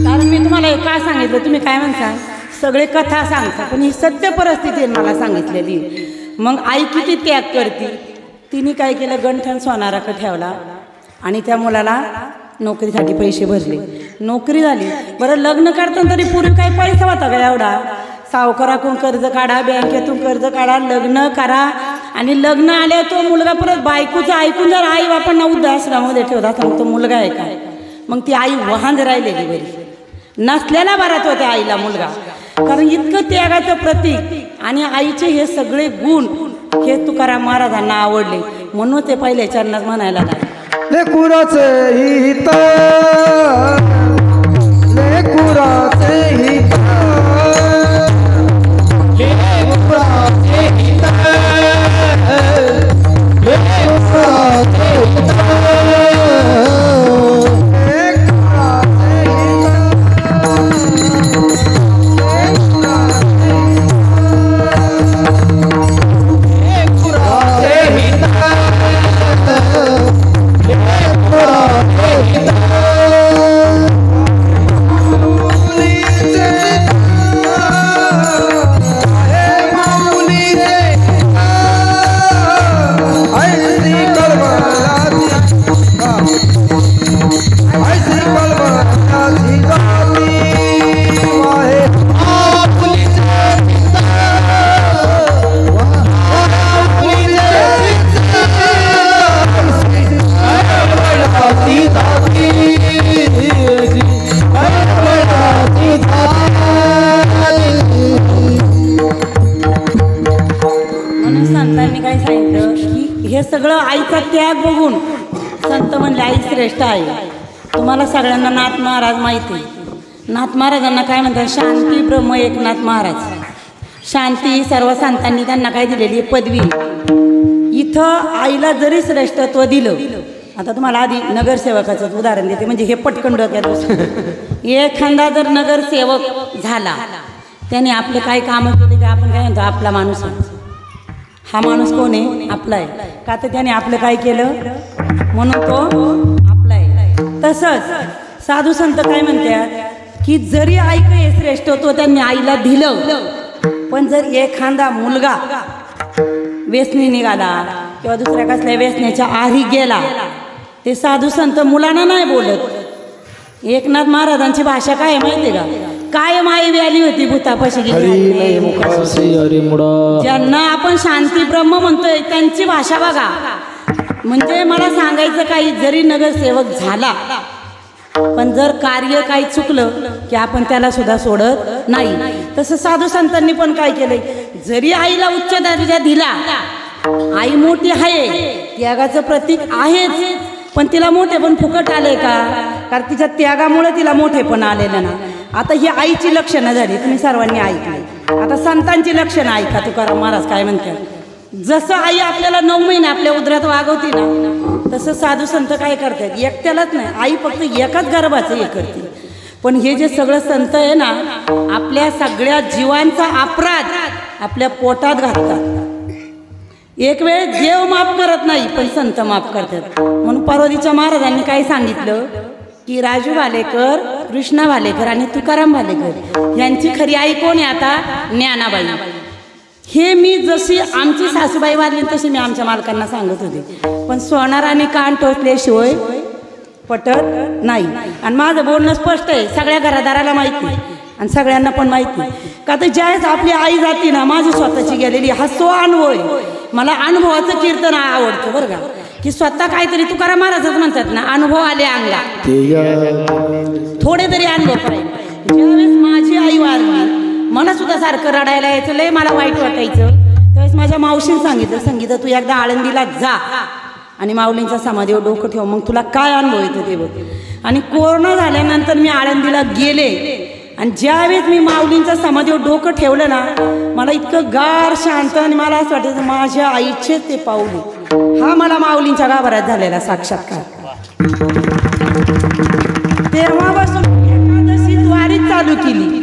C: कारण मी तुम्हाला हे का सांगितलं, तुम्ही काय म्हणता, सगळे कथा सांगता, पण ही सत्य परिस्थिती मला सांगितलेली. मग आई किती त्याग करते. तिने काय केलं, गंठन सोनाराकडे ठेवला आणि त्या मुलाला नोकरीसाठी पैसे भरले. नोकरी झाली. बरं लग्न करताना तरी पूर्वी काही पैसा होता का एवढा? सावकाराकडून कर्ज काढा, बँकेतून कर्ज काढा, लग्न करा, आणि लग्न आल्यावर तो मुलगा परत बायकोचं ऐकून जर आई बापांना वृद्धाश्रमामध्ये ठेवत असता, मग तो मुलगा आहे का? मग ती आई वाहन राहिलेली बरी, नसलेला बराच होत्या आईला मुलगा. कारण इतकं त्यागाचं प्रतीक आणि आईचे हे सगळे गुण हे तुकाराम महाराजांना आवडले, म्हणून ते पहिले चरणात म्हणायला लागले,
A: लेकुराचे हित लेकुराचे हित लेकुराचे हित लेकुराचे हित
C: सगळं आईचा त्याग बघून संत म्हणले आई श्रेष्ठ आहे. तुम्हाला सगळ्यांना नाथ महाराज माहिती आहे. नाथ महाराजांना काय म्हणतात, शांती ब्रह्म एकनाथ महाराज. शांती सर्व संतांनी त्यांना काय दिलेली पदवी. इथं आईला जरी श्रेष्ठत्व दिलं, आता तुम्हाला आधी नगरसेवकाचं उदाहरण देते, म्हणजे हे पटकन डोक्यात. एखादा जर नगरसेवक झाला, त्याने आपले काही कामं केले की आपण काय म्हणतो, आपला माणूस आहे. हा माणूस कोण आहे, आपला आहे. का तर त्याने आपलं काय केलं म्हणून तो आपला आहे. तसंच साधू संत काय म्हणतात की जरी आई काही श्रेष्ठत्व त्यांनी आईला दिलं, पण जर एखादा मुलगा व्यसनी निघाला किंवा दुसऱ्या कसल्या व्यसनाच्या आहारी गेला, ते साधू संत मुलांना नाही बोलत. एकनाथ महाराजांची भाषा काय माहिती आहे का, कायम आई व्याली होती भूतापाशी गेली. ज्यांना आपण शांती ब्रह्म म्हणतोय त्यांची भाषा बघा. म्हणजे मला सांगायचं काही, जरी नगरसेवक झाला पण जर कार्य काही चुकलं की आपण त्याला सुद्धा सोडत नाही. तसं साधू संतांनी पण काय केलंय, जरी आईला उच्च दर्जा दिला, आई मोठी आहे, त्यागाचं प्रतीक आहेच, पण तिला मोठे पण फुकट आले का, कारण तिच्या त्यागामुळे तिला मोठे पण आलेलं ना. आता ही आईची लक्षणं झाली, तुम्ही सर्वांनी ऐकली. आता संतांची लक्षणं ऐका. तुकाराम महाराज काय म्हणतात, जसं आई आपल्याला 9 महिने आपल्या उदरात वागवती ना, तसं साधू संत काय करतात, एकट्यालाच नाही, आई फक्त एकाच गर्भाचं हे करते. पण हे जे सगळं संत आहे ना, आपल्या सगळ्या जीवांचा अपराध आपल्या पोटात घालतात. एक वेळ देव माफ करत नाही पण संत माफ करतात. म्हणून पार्वतीच्या महाराजांनी काय सांगितलं की राजू भालेकर, कृष्णा भालेकर आणि तुकाराम भालेकर यांची खरी आई कोण आहे आता? ज्ञानाबाई. हे मी जशी आमची सासूबाई वारली तशी मी आमच्या मालकांना सांगत होते. पण सोनाराने कान टोचल्याशिवाय पटत नाही. आणि माझं बोलणं स्पष्ट आहे, सगळ्या घरादाराला माहिती आणि सगळ्यांना पण माहिती. का तर ज्यावेळेस आपली आई जाती ना, माझी स्वतःची गेलेली हा अनुभव आहे. मला अनुभवाचं कीर्तन आवडतं बरं का, की स्वतः काहीतरी तुकाराम महाराजच म्हणतात ना, अनुभव आले अंगा, थोडे तरी अनुभव पाहिजे. ज्यावेळेस माझी आई वारली मला सुद्धा सारखं रडायला यायचं, लय मला वाईट वाटायचं. त्यावेळेस माझ्या मावशीने सांगितलं तू एकदा आळंदीला जा आणि माऊलींच्या समाधीवर डोकं ठेव, मग तुला काय अनुभव येतो ते बघ. आणि कोरोना झाल्यानंतर मी आळंदीला गेले आणि ज्यावेळेस मी माऊलींच्या समाधीवर डोकं ठेवलं ना, मला इतकं गार शांत आणि मला असं वाटायचं माझ्या आईचे ते पाऊल. हा मला माऊलींच्या गाभाऱ्यात झालेला साक्षात्कार. तेव्हापासून एकादशी वारीच चालू केली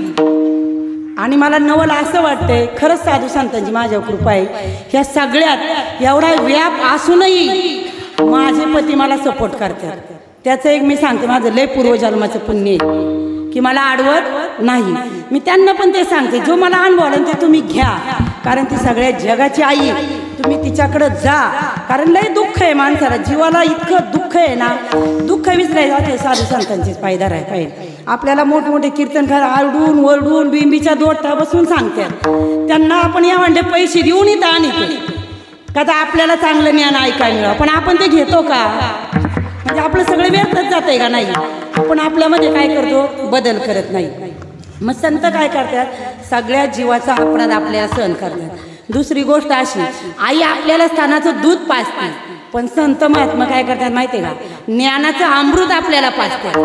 C: आणि मला नवल असं वाटतंय खरंच साधू संतांची माझ्यावर कृपा आहे. ह्या सगळ्यात एवढा व्याप असूनही माझे पती मला सपोर्ट करतात. त्याचं एक मी सांगते, माझं लय पूर्वजन्माचं पुण्य आहे की मला अडवत नाही. मी त्यांना पण ते सांगते, जो मला अनुभव आला ते तुम्ही घ्या, कारण ती सगळ्या जगाची आई. तुम्ही तिच्याकडं जा, कारण लय दुःख आहे माणसाला, जीवाला इतकं दुःख आहे ना, दुःख विसरायचं साधू संतांचेच पायदार आहे पाहिजे. आपल्याला मोठमोठे कीर्तनकार आरडून वरडून बिंबीच्या दोटा बसून सांगतात, त्यांना आपण या म्हणजे पैसे देऊन इथं आणतो का तर आपल्याला चांगलं ज्ञान ऐकायला मिळावं. पण आपण ते घेतो का? म्हणजे आपलं सगळं व्यर्थच जात आहे का? नाही. आपण आपल्यामध्ये काय करतो? बदल करत नाही. मग संत काय करतात? सगळ्या जीवाचा अपराध आपल्याला सहन करतात. दुसरी गोष्ट अशी, आई आपल्याला स्थानाचं दूध पाजते, पण संत महात्मा काय करतात माहिती आहे का? ज्ञानाचं अमृत आपल्याला पाजतात.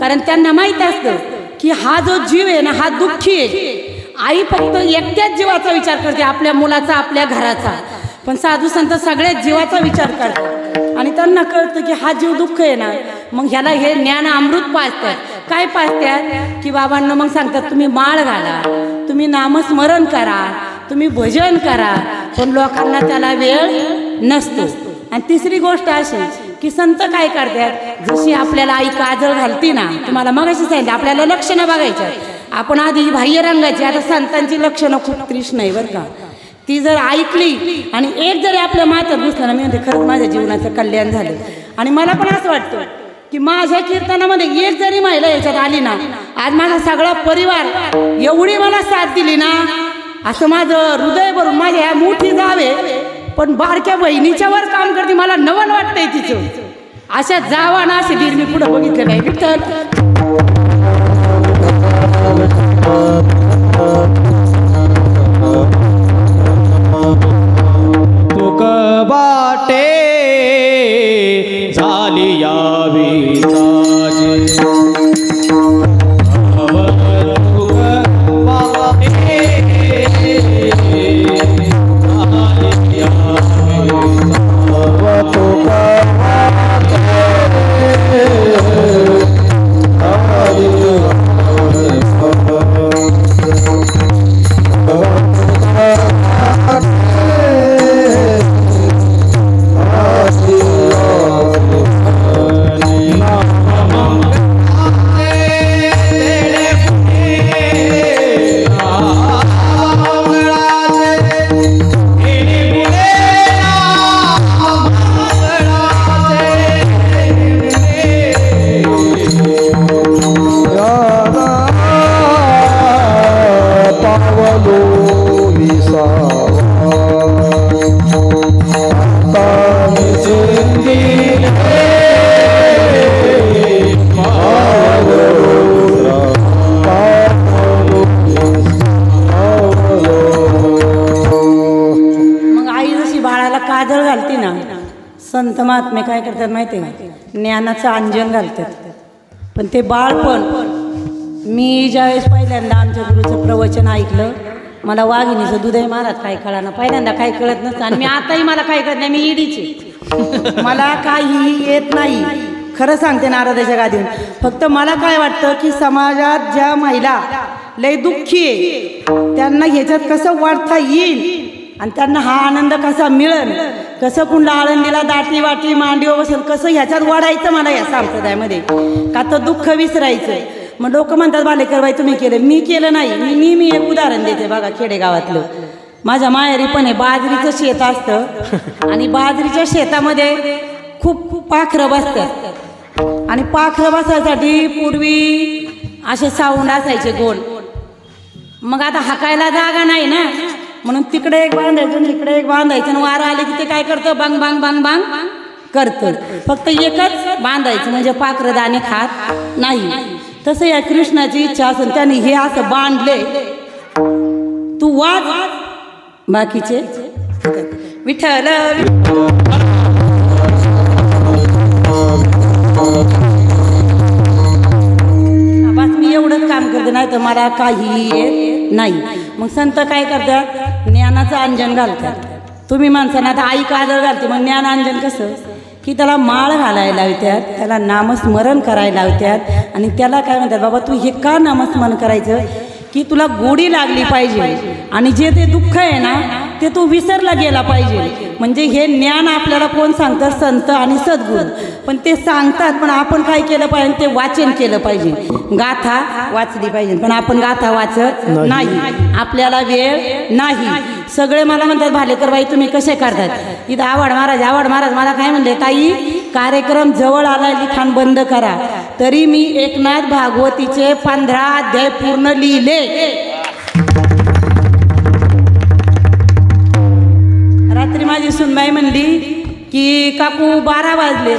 C: कारण त्यांना माहीत असतं की हा जो जीव आहे ना, हा दुःखी आहे. आई फक्त एकट्याच जीवाचा विचार करते, आपल्या मुलाचा, आपल्या घराचा. पण साधू संत सगळ्याच जीवाचा विचार करतात आणि त्यांना कळतं की हा जीव दुःख आहे ना, मग ह्याला हे ज्ञान अमृत पाजतात. काय पाजतात की बाबांना मग सांगतात तुम्ही माळ घाला, तुम्ही नामस्मरण करा, तुम्ही भजन करा, पण लोकांना त्याला वेळ नसतो. आणि तिसरी गोष्ट अशी की संत काय करतात, जशी आपल्याला आई काजळ घालते ना, तुम्हाला मगाशी सांगितलं आपल्याला लक्षणं बघायचं. आपण आधी बाह्य रंगाची, आता संतांची लक्षणं खूप तीक्ष्ण आहे बरं का. ती जर ऐकली आणि एक जरी आपल्या माथ्यात घुसलं ना, मी म्हणते खरंच माझ्या जीवनाचं कल्याण झालं. आणि मला पण असं वाटतं की माझ्या कीर्तनामध्ये एक जरी महिला याच्यात आली ना, आज माझा सगळा परिवार एवढी मला साथ दिली ना, असं माझं हृदय भरून. माझ्या ह्या मोठी जावे पण बारक्या बहिणीच्या वर काम करते, मला नवल वाटतंय तिचं. अशा जावा ना असे धीर मी पुढे बघितलं नाही. विठ्ठल
B: तुक बाटे झाली यावी
C: संत महात्मे काय करतात माहिती आहे का? ज्ञानाचं अंजन घालतात. पण ते बाळपण, मी ज्यावेळेस पहिल्यांदा आमच्या गुरुचं प्रवचन ऐकलं, मला वाघिणीचं दुधही महाराज काय कळाना, पहिल्यांदा काही कळत नसतं. आणि मी आताही मला काही कळत नाही, मी ईडीचे, मला काहीही येत नाही. खरं सांगते नारदाच्या गादीवर. फक्त मला काय वाटतं की समाजात ज्या महिला लय दुःखी आहे त्यांना ह्याच्यात कसं वाढता येईल आणि त्यांना हा आनंद कसा मिळेल, कसं कुणला आळंदीला दाटी वाटी मांडीव बसेल, कसं ह्याच्यात वाढायचं मला या संप्रदायामध्ये, का तर दुःख विसरायचं. मग लोक म्हणतात भालेकर बाई तुम्ही केलं, मी केलं नाही. मी नेहमी एक उदाहरण देते बघा खेडेगावातलं. माझ्या माहेरी पण आहे, बाजरीचं शेत असतं आणि बाजरीच्या शेतामध्ये खूप पाखरं बसतात आणि पाखरं बसायसाठी पूर्वी असे साऊंड असायचे गोल. मग आता हाकायला जागा नाही ना, म्हणून तिकडे एक बांधायचं इकडे एक बांधायचं आणि वारं आले की ते काय करतं, बांग बांग बांग बांग करतं. फक्त एकच बांधायचं म्हणजे पाखरं दाणे खात नाही. तसं या कृष्णाची इच्छा असेल त्याने हे असं बांधले, तू वाच बाकीचे विठ्ठल. बस मी एवढंच काम करते, नाही तर मला काही येत नाही. मग संत काय करतात, ज्ञानाचं अंजन घालतात. तुम्ही माणसांना आता आई काजळ घालते, मग ज्ञान अंजन कसं की त्याला माळ घालायला लावतात, त्याला नामस्मरण करायला लावतात आणि त्याला काय म्हणतात, बाबा तू हे का नामस्मरण करायचं की तुला गोडी लागली पाहिजे आणि जे ते दुःख आहे ना ते तू विसरला गेला पाहिजे. म्हणजे हे ज्ञान आपल्याला कोण सांगतात, संत आणि सद्गुरू. पण ते सांगतात, पण आपण काय केलं पाहिजे, ते वाचन केलं पाहिजे. गाथा वाचली पाहिजे, पण आपण गाथा वाचत नाही, आपल्याला वेळ नाही. सगळे मला म्हणतात भालेकर बाई तुम्ही कसे करतात, इथं आवड महाराज मला काय म्हणले, ताई कार्यक्रम जवळ आला, लिखाण बंद करा. तरी मी एकनाथ भागवतीचे 15 अध्याय पूर्ण लिहिले. रात्री माझी सुनबाई म्हणली की काकू 12 वाजले,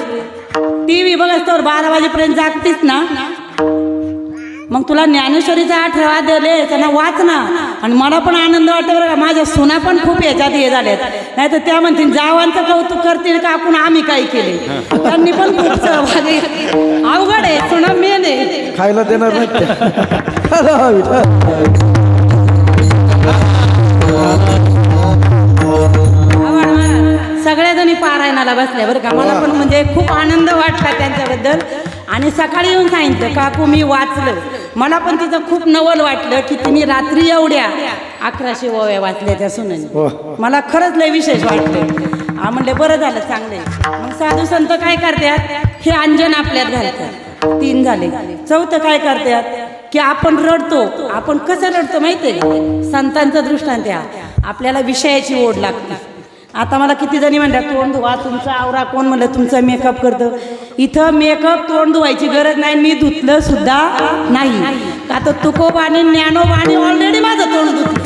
C: TV बघत तर 12 वाजेपर्यंत जागतीस ना, मग तुला ज्ञानेश्वरीचा 18 अध्याय त्यांना वाच ना. आणि मला पण आनंद वाटतो बरं का, माझ्या सुना पण खूप याच्यात हे झाल्यात, नाही तर त्या म्हणतील जावांचं कौतुक करतील का आपण आम्ही काय केले. त्यांनी पण खूप सहभागी. अवघड आहे, सुना मेन आहे,
A: खायला देणार नाही.
C: सगळ्या जणी पारायणाला बसल्या बरं का. मला पण म्हणजे खूप आनंद वाटला त्यांच्याबद्दल. आणि सकाळी येऊन सांगितलं काकू मी वाचलं. मला पण तिचं खूप नवल वाटलं की तिने रात्री एवढ्या 1100 ओव्या वाचल्या त्या सुनाने. मला खरंच लय विशेष वाटलं. म्हणले बरं झालं, चांगले. मग साधू संत काय करतात, हे अंजन आपल्यात घालतात. 3 झाले. चौथं काय करतात की आपण रडतो. आपण कसं रडतो माहिती आहे, संतांचा दृष्टांत आहे. आपल्याला विषयाची ओढ लागते. आता मला किती जणी म्हणतात तोंड धुवा, तुमचा आवरा. कोण म्हणलं तुमचा मेकअप करतं. इथं मेकअप तोंड धुवायची गरज नाही, मी धुतलं सुद्धा नाही. का तर तुकोबाणी ज्ञानोबाणी ऑलरेडी माझं तोंड धुतलं.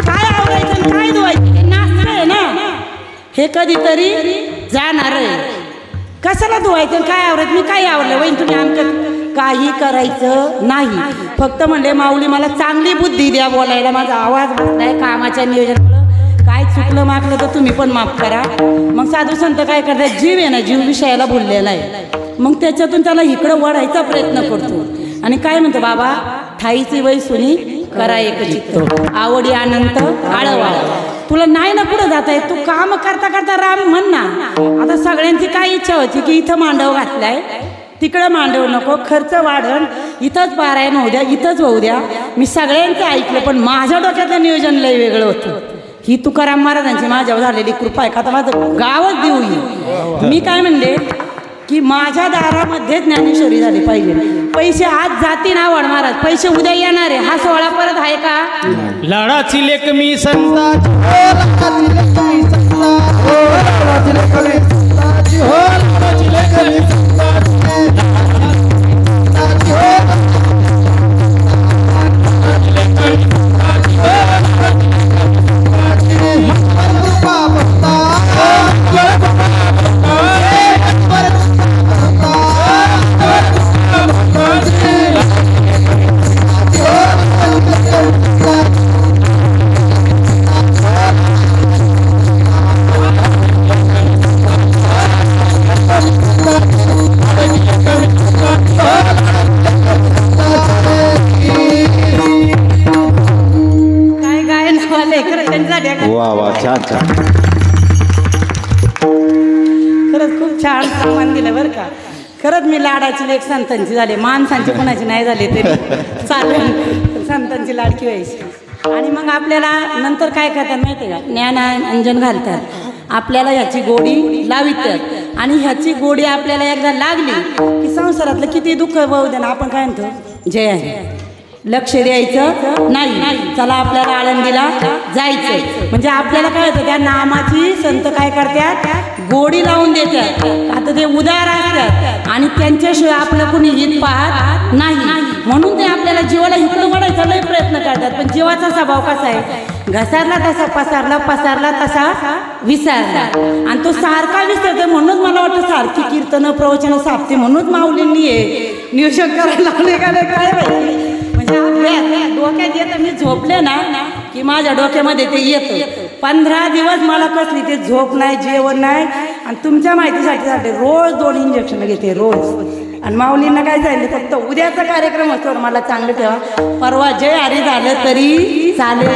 C: काय आवरायचं काय धुवायचं, हे नाचणार आहे ना, हे कधीतरी जाणार आहे. कशाला धुवायचं काय आवरायचं. मी काय आवडलं वहीन तुम्ही आमचं काही करायचं नाही. फक्त म्हणले माऊली मला चांगली बुद्धी द्या बोलायला. माझा आवाज बसलाय कामाच्या नियोजनामुळं, काय चुकलं मागलं तर तुम्ही पण माफ करा. मग साधू संत काय करतात, जीव आहे ना, जीव विषयाला बोललेला आहे. मग त्याच्यातून त्याला इकडं वळायचा प्रयत्न करतो. आणि काय म्हणतो बाबा, ठाईची वय सुनी करा एक चित्त, आवडी अनंत आळवा. तुला नाही ना पुढं जाता येत, तू काम करता करता राम म्हण ना. आता सगळ्यांची काय इच्छा होती की इथं मांडव घातलाय, तिकडं मांडव नको, खर्च वाढण, इथंच पारायण होऊ द्या, इथंच होऊ द्या. मी सगळ्यांचं ऐकलं, पण माझ्या डोक्यातलं नियोजन लय वेगळं होतं. ही तुकाराम महाराजांची माझ्यावर झालेली कृपा आहे. का तर माझं गावच देऊ ही. मी काय म्हणले की माझ्या दारामध्ये ज्ञानेश्वरी झाली पाहिजे. पैसे आज जाती ना वड महाराज, पैसे उद्या येणार आहे. हा सोहळा परत आहे का.
B: लाडाची लेक मी संता,
D: छान छान,
C: खरंच खूप छान सामान दिलं बरं का. खरंच मी लाडाची लेक संतांची झाली, माणसांची कोणाची नाही झाली तरी चालेल, संतांची लाडकी व्हायची. आणि मग आपल्याला नंतर काय करतात माहिती आहे का, ज्ञानांजन घालतात, आपल्याला ह्याची गोडी लावितात आणि ह्याची गोडी आपल्याला एकदा लागली की संसारातलं किती दुःख होऊ दे ना, आपण काय म्हणतो जय आहे, लक्ष द्यायचं नाही, चला आपल्याला आळंदीला जायचं. म्हणजे आपल्याला काय होतं, त्या नामाची संत काय करतात, गोडी लावून देतात. आता ते उदार असतात आणि त्यांच्याशिवाय आपलं कोणी हित पाहत नाही, म्हणून ते आपल्याला जीवाला इकडं वाढायचा लय प्रयत्न करतात. पण जीवाचा स्वभाव कसा आहे, घसारला तसा पसारला, पसारला तसा विसरला, आणि तो सारखा विसरतो. म्हणूनच मला वाटतं सारखी कीर्तन प्रवचन सापते, म्हणूनच माऊलींनी हे नियोजन करायला लावले का काय माहिती. म्हणजे आपल्या डोक्यात येतं, मी झोपले ना की माझ्या डोक्यामध्ये ते येतं. 15 दिवस मला कसली ते झोप नाही, जेवण नाही. आणि तुमच्या माहितीसाठी रोज 2 इंजेक्शन घेते रोज. आणि माऊलींना काय सांगितलं, फक्त उद्याचा कार्यक्रम असतो मला चांगलं ठेवा, परवा जय हरी झालं तरी चालेल.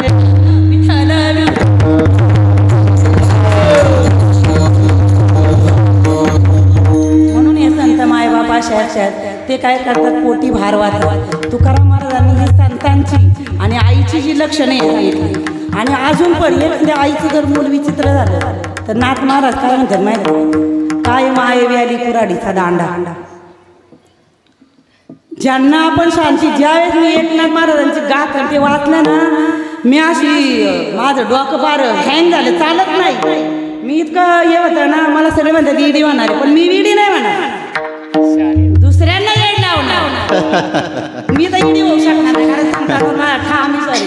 C: म्हणून हे संत मायबाप अशा ते काय करतात, पोटी भार वाहतात. तुकाराम महाराजांनी ही संतांची आणि आईची जी लक्षणे आहेत, आणि अजून पण म्हणजे आईचं जर मूल विचित्र झालं तर नाथ महाराज काय म्हणतात माहिती, काय माये व्याली कुराडीचा दांडा. ज्यांना आपण शांती, ज्यावेळेस मी एकनाथ महाराजांची गाथ ते वाचलं ना, मी अशी माझं डोकं फार हँग झालं, चालत नाही. मी इतकं हे होतं ना, मला सगळे म्हणतात ईडी होणार आहे, पण मी ईडी नाही म्हणणार, दुसऱ्यांना येड लावणार. मी तर ईडी होऊ शकणार नाही, कारण सांगतात ठाम सॉरी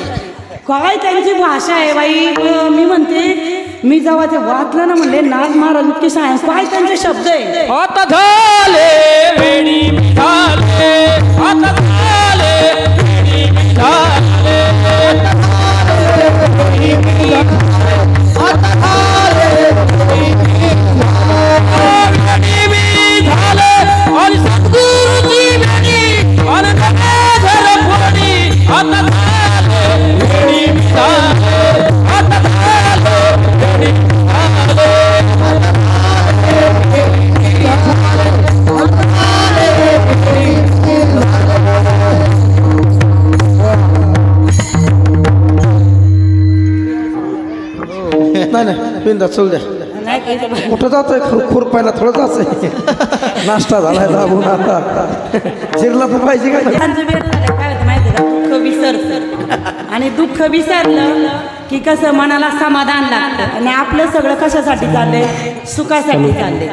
C: काय त्यांची भाषा आहे बाई. मी म्हणते, मी जेव्हा ते वाचलं ना म्हणले नाथ महाराज इतके सायन्स, काय त्यांचे शब्द आहे.
B: आता झाले वेडी झाले, आता झाले वेडी झाले, आता झाले झाले, आणि सद्गुरूची वेडी आणि नगर फोडी. आता झाले वेडी झाले, आता झाले वेडी झाले,
A: नाही बिंदा चल द्या. कुठं जातोय, खुरपायला थोडं जायचंय, नाश्ता झालाय दाबून, आता जिरला तर पाहिजे का.
C: काय होतं माहिती का, दुःख विसरतं, आणि दुःख विसरलं की कसं मनाला समाधान लागतं. आणि आपलं सगळं कशासाठी चाललंय, सुखासाठी चाललंय.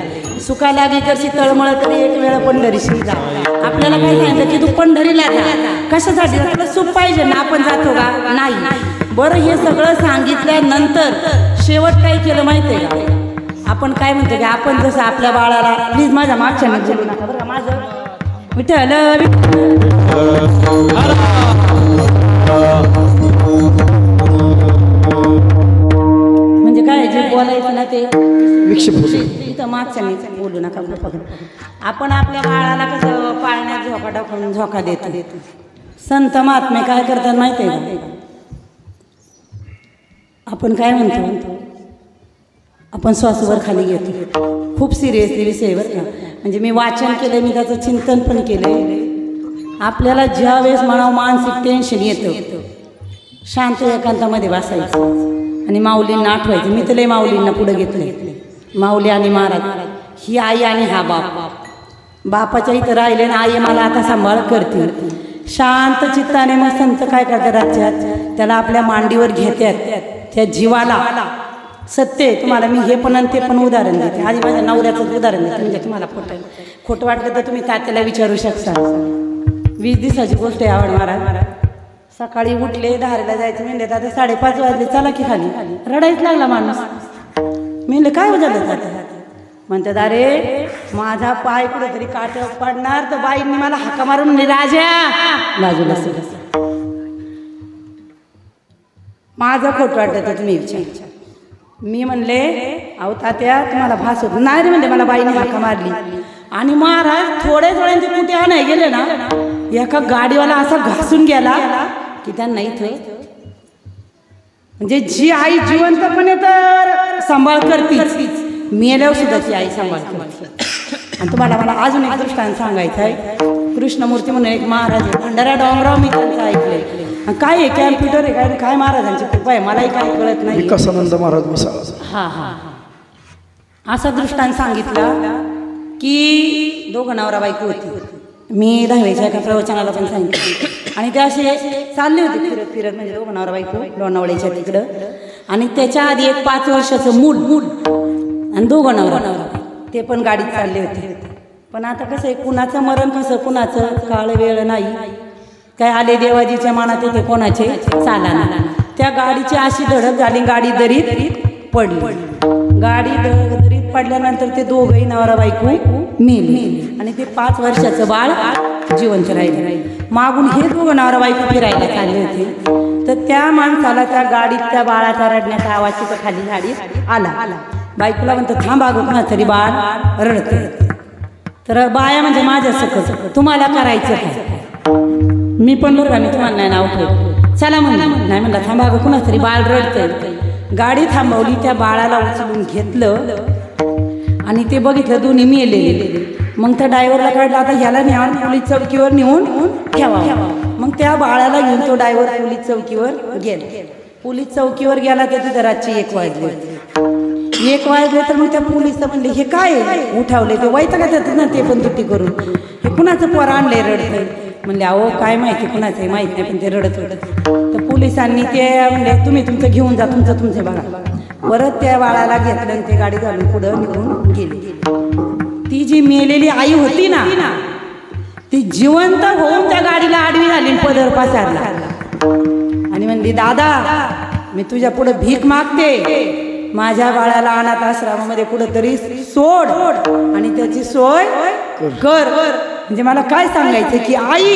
C: सुखा लागे करशी तळमळ तरी एक वेळा पंढरीशी जा. आपल्याला काय सांगितलं की तू पंढरीला जा, कशासाठी, आपलं सुख पाहिजे ना, आपण जातो का नाही. बरं, हे सगळं सांगितल्यानंतर शेवट काय केलं माहिती आहे का, आपण काय म्हणतो की आपण जसं आपल्या बाळाला, प्लीज माझ्या मागच्याने बोलू नका बरं का, माझं विठ्ठल म्हणजे काय जे बोलायचं ना ते इथं मागच्याने बोलू नका बरं. आपण आपल्या बाळाला कसं पाळण्यात झोका टाकून झोका देतो. संत महात्मे काय करतात माहिती आहे का, आपण काय म्हणतो, आपण श्वासवर खाली घेतो. खूप सिरियसली विषय बरं का, म्हणजे मी वाचन केलं, मी त्याचं चिंतन पण केलं. आपल्याला ज्या वेळेस म्हणावं मानसिक टेन्शन येतं, शांत एकांतामध्ये बसायचं आणि माऊलींना आठवायचं. मी तर लय माऊलींना पुढे घेतले, माऊली आणि महाराज, ही आई आणि हा बाप. बापाच्या इथं राहिले ना, आई मला आता सांभाळ करते. शांत चित्ताने मग संत काय करतात, राज्यात त्याला आपल्या मांडीवर घेतात. त्या जीवाला सत्य आहे. तुम्हाला मी हे पण आणि ते पण उदाहरण देते. आधी माझ्या नवऱ्याचं उदाहरण देते, म्हणजे तुम्हाला खोटं वाटलं तर तुम्ही तात्याला विचारू शकता. 20 दिवसाची गोष्ट आहे. आवड महाराज सकाळी उठले, धारेला जायचं म्हणले, आता 5:30 वाजले, चला की खाली. रडायच लागला माणूस. मी म्हणले काय झालं जातं, म्हणतात अरे माझा पाय कुठेतरी काट्यावर पडणार, तर बाईंनी मला हाका मारून म्हणले राजा बाजूला. माझं खोटं वाटतं तुम्ही विचार. मी म्हणले अहो तात्या तुम्हाला भास होत नाही रे, म्हणजे मला बाईने हाका मारली. आणि महाराज थोड्या थोड्यांचे कुठे आणाय गेले ना, एका गाडीवाला असा घासून गेला की त्यांना इथं, म्हणजे जी आई जिवंतपणे तर सांभाळ करतीच, मेल्यावर सुद्धा ती आई सांभाळ करते. आणि तुम्हाला मला अजून एक दृष्टांत सांगायचं आहे. कृष्णमूर्ती म्हणून एक महाराज आहे, भंडारा डोंगराव मी त्यांचं ऐकलंय. काय आहे कॅम्प्युटर आहे काय काय महाराजांची कृपा आहे मलाही काही कळत नाही.
A: विकासानंद महाराज मिसाळ.
C: हा हा असा दृष्टांत सांगितला की दोघं नवरा बायको होती. मी 10वीच्या एका प्रवचनाला पण सांगितलं आणि ते असे चालले होते फिरत फिरत म्हणजे दोघं नवरा बायको लोणावळ्याच्या तिकडं आणि त्याच्या आधी एक 5 वर्षाचं मूल आणि दोघं नवरा ते पण गाडीत चालले होते. पण आता कसं आहे कुणाचं मरण कसं कुणाचं काळ वेळ नाही काय आले देवाजीच्या मनात येते कोणाचे चालाना. त्या गाडीची अशी धडक झाली गाडी दरीत पडली. गाडी दरीत पडल्यानंतर ते दोघंही नवरा बायको मेले आणि ते 5 वर्षाचं बाळ जिवंत राहिले. मागून हे दोघं नवरा बायको फिरायला चालले होते तर त्या माणसाला त्या गाडीत त्या बाळाचा रडण्याचा आवाज तिथं खाली गाडीत आला. बायकोला म्हणतं थांबा गं तरी बाळ रडते. तर बाया म्हणजे माझ्या सकट तुम्हाला करायचं काय मी पण बरं का मी तुम्हाला नाही नाव ठेव चला म्हणा नाही म्हणला थांबा गं कुणा तरी बाळ रडतंय. गाडी थांबवली त्या बाळाला उचलून घेतलं आणि ते बघितलं दोन्ही मेलेले. मग त्या ड्रायव्हरला कळलं आता ह्याला न्यावं पोलीस चौकीवर नेऊन ठेवा. मग त्या बाळाला घेऊन तो ड्रायव्हर पोलीस चौकीवर गेला. पोलीस चौकीवर गेला तर तिथं रातची 1 वाजले तर मग त्या पोलिसला म्हणले हे काय उठावले ते वाईट का जातात ना ते पण दुट्टी करून हे कुणाचं पोर आणले रडतंय म्हणले अहो काय माहिती कुणाचं माहिती नाही पण ते रडत तर पोलिसांनी ते म्हणले तुम्ही तुमचं घेऊन जा तुमचं बघा. परत त्या बाळाला घेतलं आणि ते गाडी घालून पुढं निघून गेली. ती जी मेलेली आई होती ना ती जिवंत होऊन त्या गाडीला आडवी झाली पदर पसारला आणि म्हणली दादा मी तुझ्या पुढे भीक मागते माझ्या बाळाला अनाथ आश्रमामध्ये कुठंतरी सोड आणि त्याची सोय कर. म्हणजे मला काय सांगायचं की आई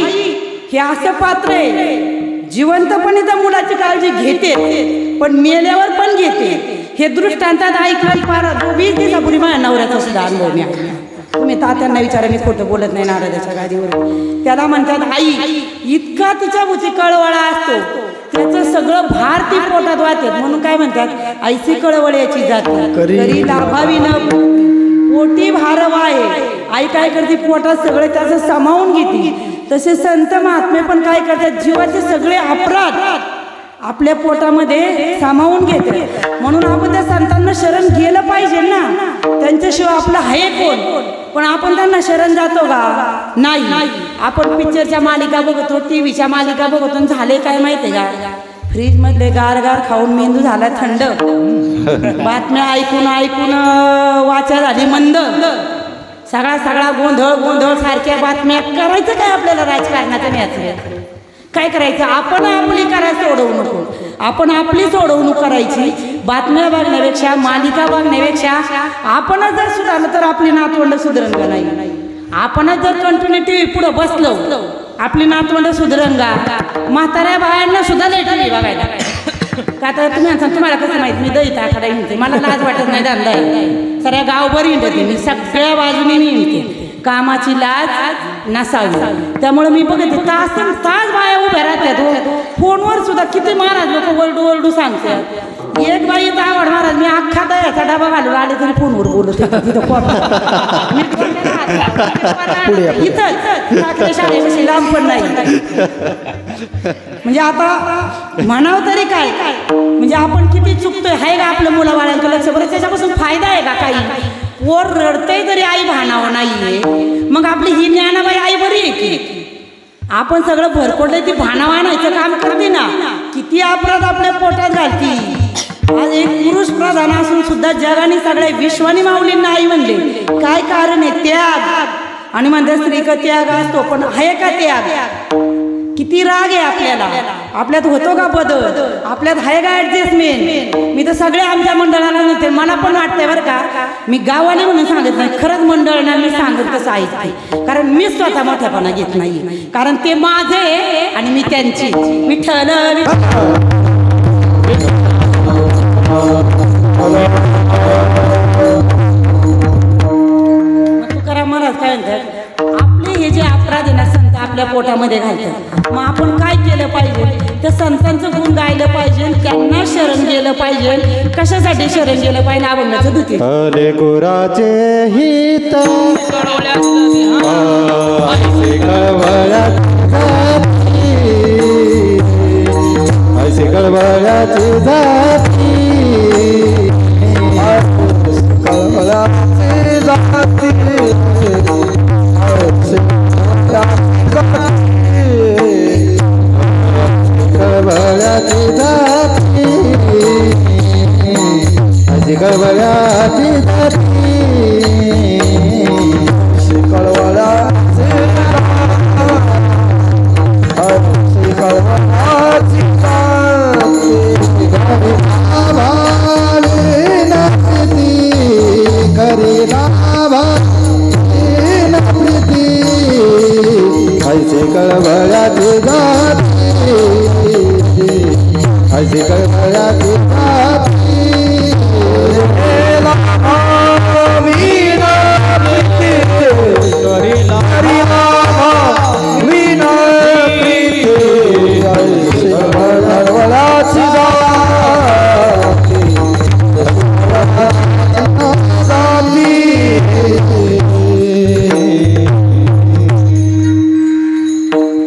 C: हे असं पात्र आहे जिवंतपणे त्या मुलाची काळजी घेते पण मेल्यावर पण घेते. हे दृष्टांतात ऐकलं फार 20 दिवसापूर्वी माझ्या नवऱ्याचा सुद्धा अनुभव मी ऐकला. तुम्ही तात्यांना विचारा मी खोटं बोलत नाही नारदाच्या गादीवर. त्याला म्हणतात आई इतका तिच्या भुची कळवळा असतो त्याचं सगळं भार ती पोटात वाहते म्हणून काय म्हणतात ऐसी कळवळ्याची जाते करी लाभावी न पोटी भार वाहे. आई काय करते पोटात सगळे त्याचं सामावून घेते. तसे संत महात्मे पण काय करतात जीवाचे सगळे अपराध आपल्या पोटामध्ये सामावून घेते. म्हणून आपण त्या संतांना शरण गेलं पाहिजे ना त्यांच्याशिवाय आपलं आहे कोण. पण आपण त्यांना शरण जातो का नाही. आपण पिक्चरच्या मालिका बघतो टीव्हीच्या मालिका बघतो झाले काय माहितीये का फ्रीज मधले गार गार खाऊन मेंदू झाला थंड बातम्या ऐकून वाचा झाली मंद सगळा गोंधळ सारख्या बातम्या करायचं काय आपल्याला राजकारणाचं न्यायचं काय करायचं आपण आपली करायचं सोडवू नको आपण आपली सोडवणूक करायची. बातम्या बघण्यापेक्षा मालिका बघण्यापेक्षा आपणच जर सुधारलं तर आपली नातवंड सुधरण का नाही. आपणच जर कंटिन्यू टीव्ही पुढे बसलो आपली नातवंड सुधरण का. म्हाताऱ्या बायांना सुद्धा लय टीव्ही बघायला का तर तुम्हाला कसं माहिती मी दही टाकायला हिंडते मला लाज वाटत नाही धंदा सगळ्या गावभर हिंडते मी सगळ्या बाजूने हिंडते कामाची लाज नसावी. त्यामुळे मी बघते तास बाया उभ्या राहतात फोनवर सुद्धा किती महाराज लोक ओरडू सांगतात. एक बाई येत आवड महाराज मी अख्खा दह्याचा डबा घालून आले तरी फोनवर बोलत तिथं इथं शाळेविषयी लांब पण नाही. म्हणजे आता म्हणावं तरी काय म्हणजे आपण किती चुकतोय आहे का आपल्या मुलाबाळांचं लक्ष बरं त्याच्यापासून फायदा आहे का काही. वर रडतंय तरी आई भानावं नाहीये मग आपली ही ज्ञानाबाई आई बरी आहे की आपण सगळं भरपडलंय ती भानावं आणायचं काम करते ना. किती अपराध आपल्या पोटात घालती. आज एक पुरुष प्रधान असून सुद्धा जगाने सगळ्या विश्वानी माऊलींना आई म्हणले काय कारण आहे त्याग आणि म्हणते स्त्री का त्याग असतो पण आहे का त्याग. किती राग आहे आपल्यात होतो का बदल आपल्यात आहे का ऍडजस्टमेंट. मी तर सगळे आमच्या मंडळाला नव्हते मला पण वाटतंय बरं का मी गावाने म्हणून सांगत नाही खरंच मंडळांना मी सांगत तसं ऐकते कारण मी स्वतः मोठ्यापणा घेत नाही कारण ते माझे आणि मी त्यांची विठ्ठल. तुकाराम महाराज काय म्हणतात आपले हे जे अपराध आहे ना संत आपल्या पोटामध्ये घालतात मग आपण काय केलं पाहिजे त्या संतांचं गुण गायलं पाहिजे त्यांना शरण गेलं पाहिजे. कशासाठी शरण गेलं पाहिजे अभंगाचं दुती
D: अरे गुराचे हित कळवळ्याची जाती
A: कळवळ्याची जाती
D: कळवळ्याची जाती अशी कळवळ्याची जाती
A: कळवळ्याची कळवळ्याची
D: ऐसे कळवळ्याची जाती ऐसे कळवळ्याची जाती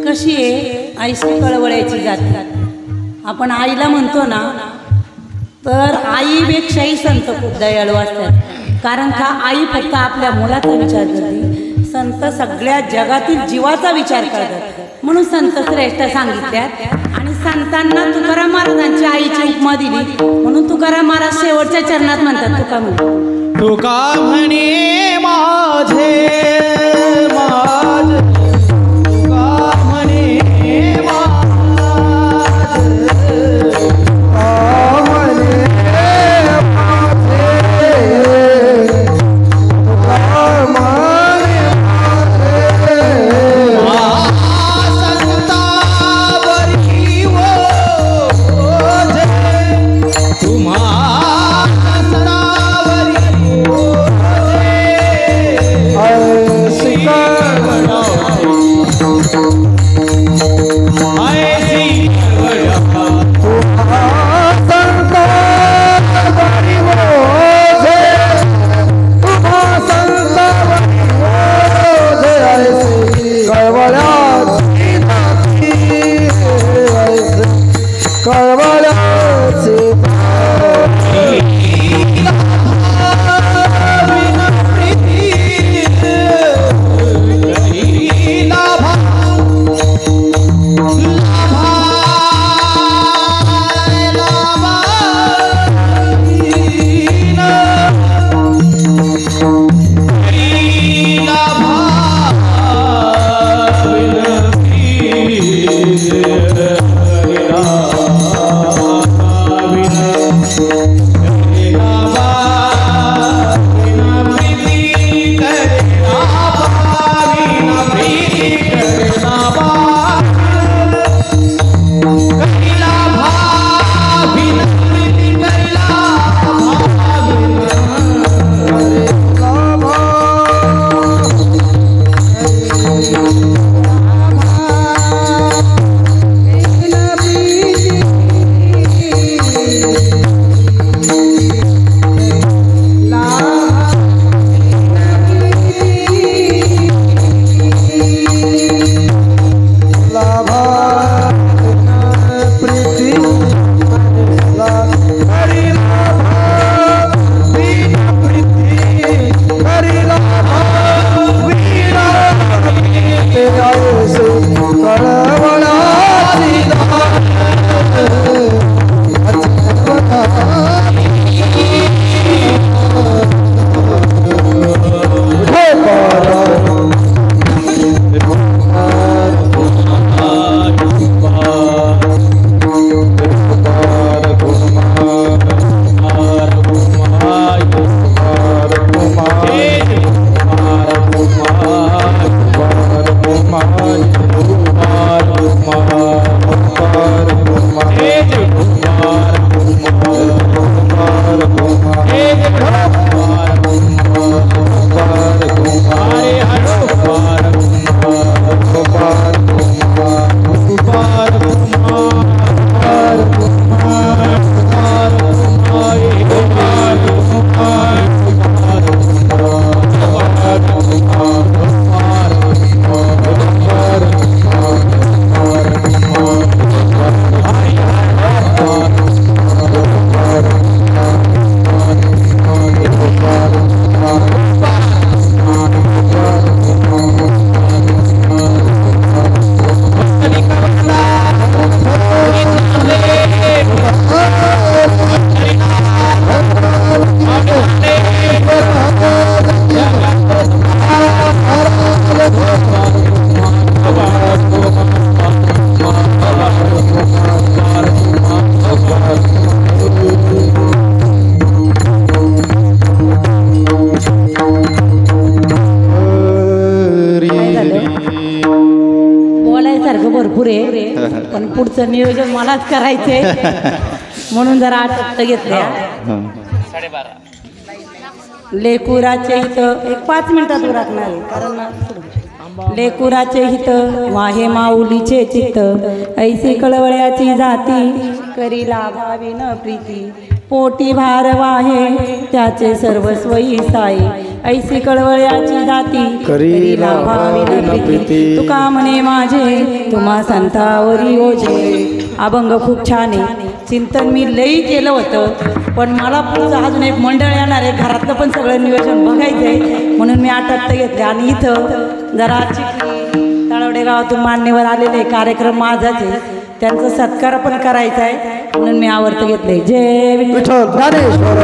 C: कशी आहे आईशी कळवळ्याची जाती. आपण आईला म्हणतो ना, तर आईपेक्षाही संत खूप दयाळू असतात. कारण का आई फक्त आपल्या मुलाचा विचार करते, संत सगळ्या जगातील जीवाचा विचार करतात. म्हणून संत श्रेष्ठ सांगितल्यात. आणि संतांना तुकाराम महाराजांची आईची उपमा दिली, म्हणून तुकाराम महाराज शेवटच्या चरणात म्हणतात, तुका म्हणे
B: तुका म्हणे माझे माझे तुका म्हणे
C: पुढचं नियोजन मलाच करायचंय म्हणून जरा आटपत घेतल्या. लेकुराचे इथं एक 5 मिनिटात उरकणार आहे कारण लेकुराचे हित वाहे माऊलीचे चित्त ऐसी कळवळ्याची जाती करी लाभावी न प्रीती पोटी भार वाहे त्याचे सर्वस्वई साई ऐसी कळवळ्याची जाती करी लाभावी न प्रीती तुका म्हणे माझे तुम्हा संतावरी ओझे. अभंग खूप छान आहे. चिंतन मी लई केलं होतं पण मला पुढचं अजून एक मंडळ येणार आहे घरातलं पण सगळं नियोजन बघायचं आहे म्हणून मी आटपत घेतले. आणि इथं जरा चिखली तळवडे गावातून मान्यवर आलेले कार्यक्रम माझाच आहे त्यांचा सत्कार पण करायचा आहे म्हणून मी आवर्त घेतले. जय
A: विठ्ठल ज्ञानेश्वर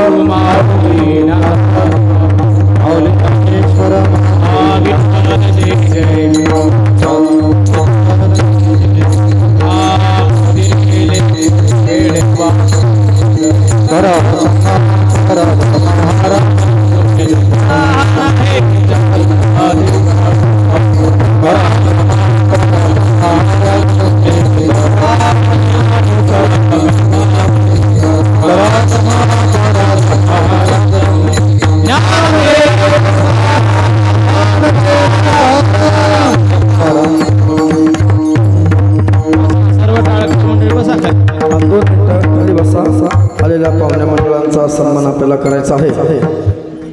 A: आलेल्या पाहुण्या मंडळांचा सन्मान आपल्याला करायचा आहे.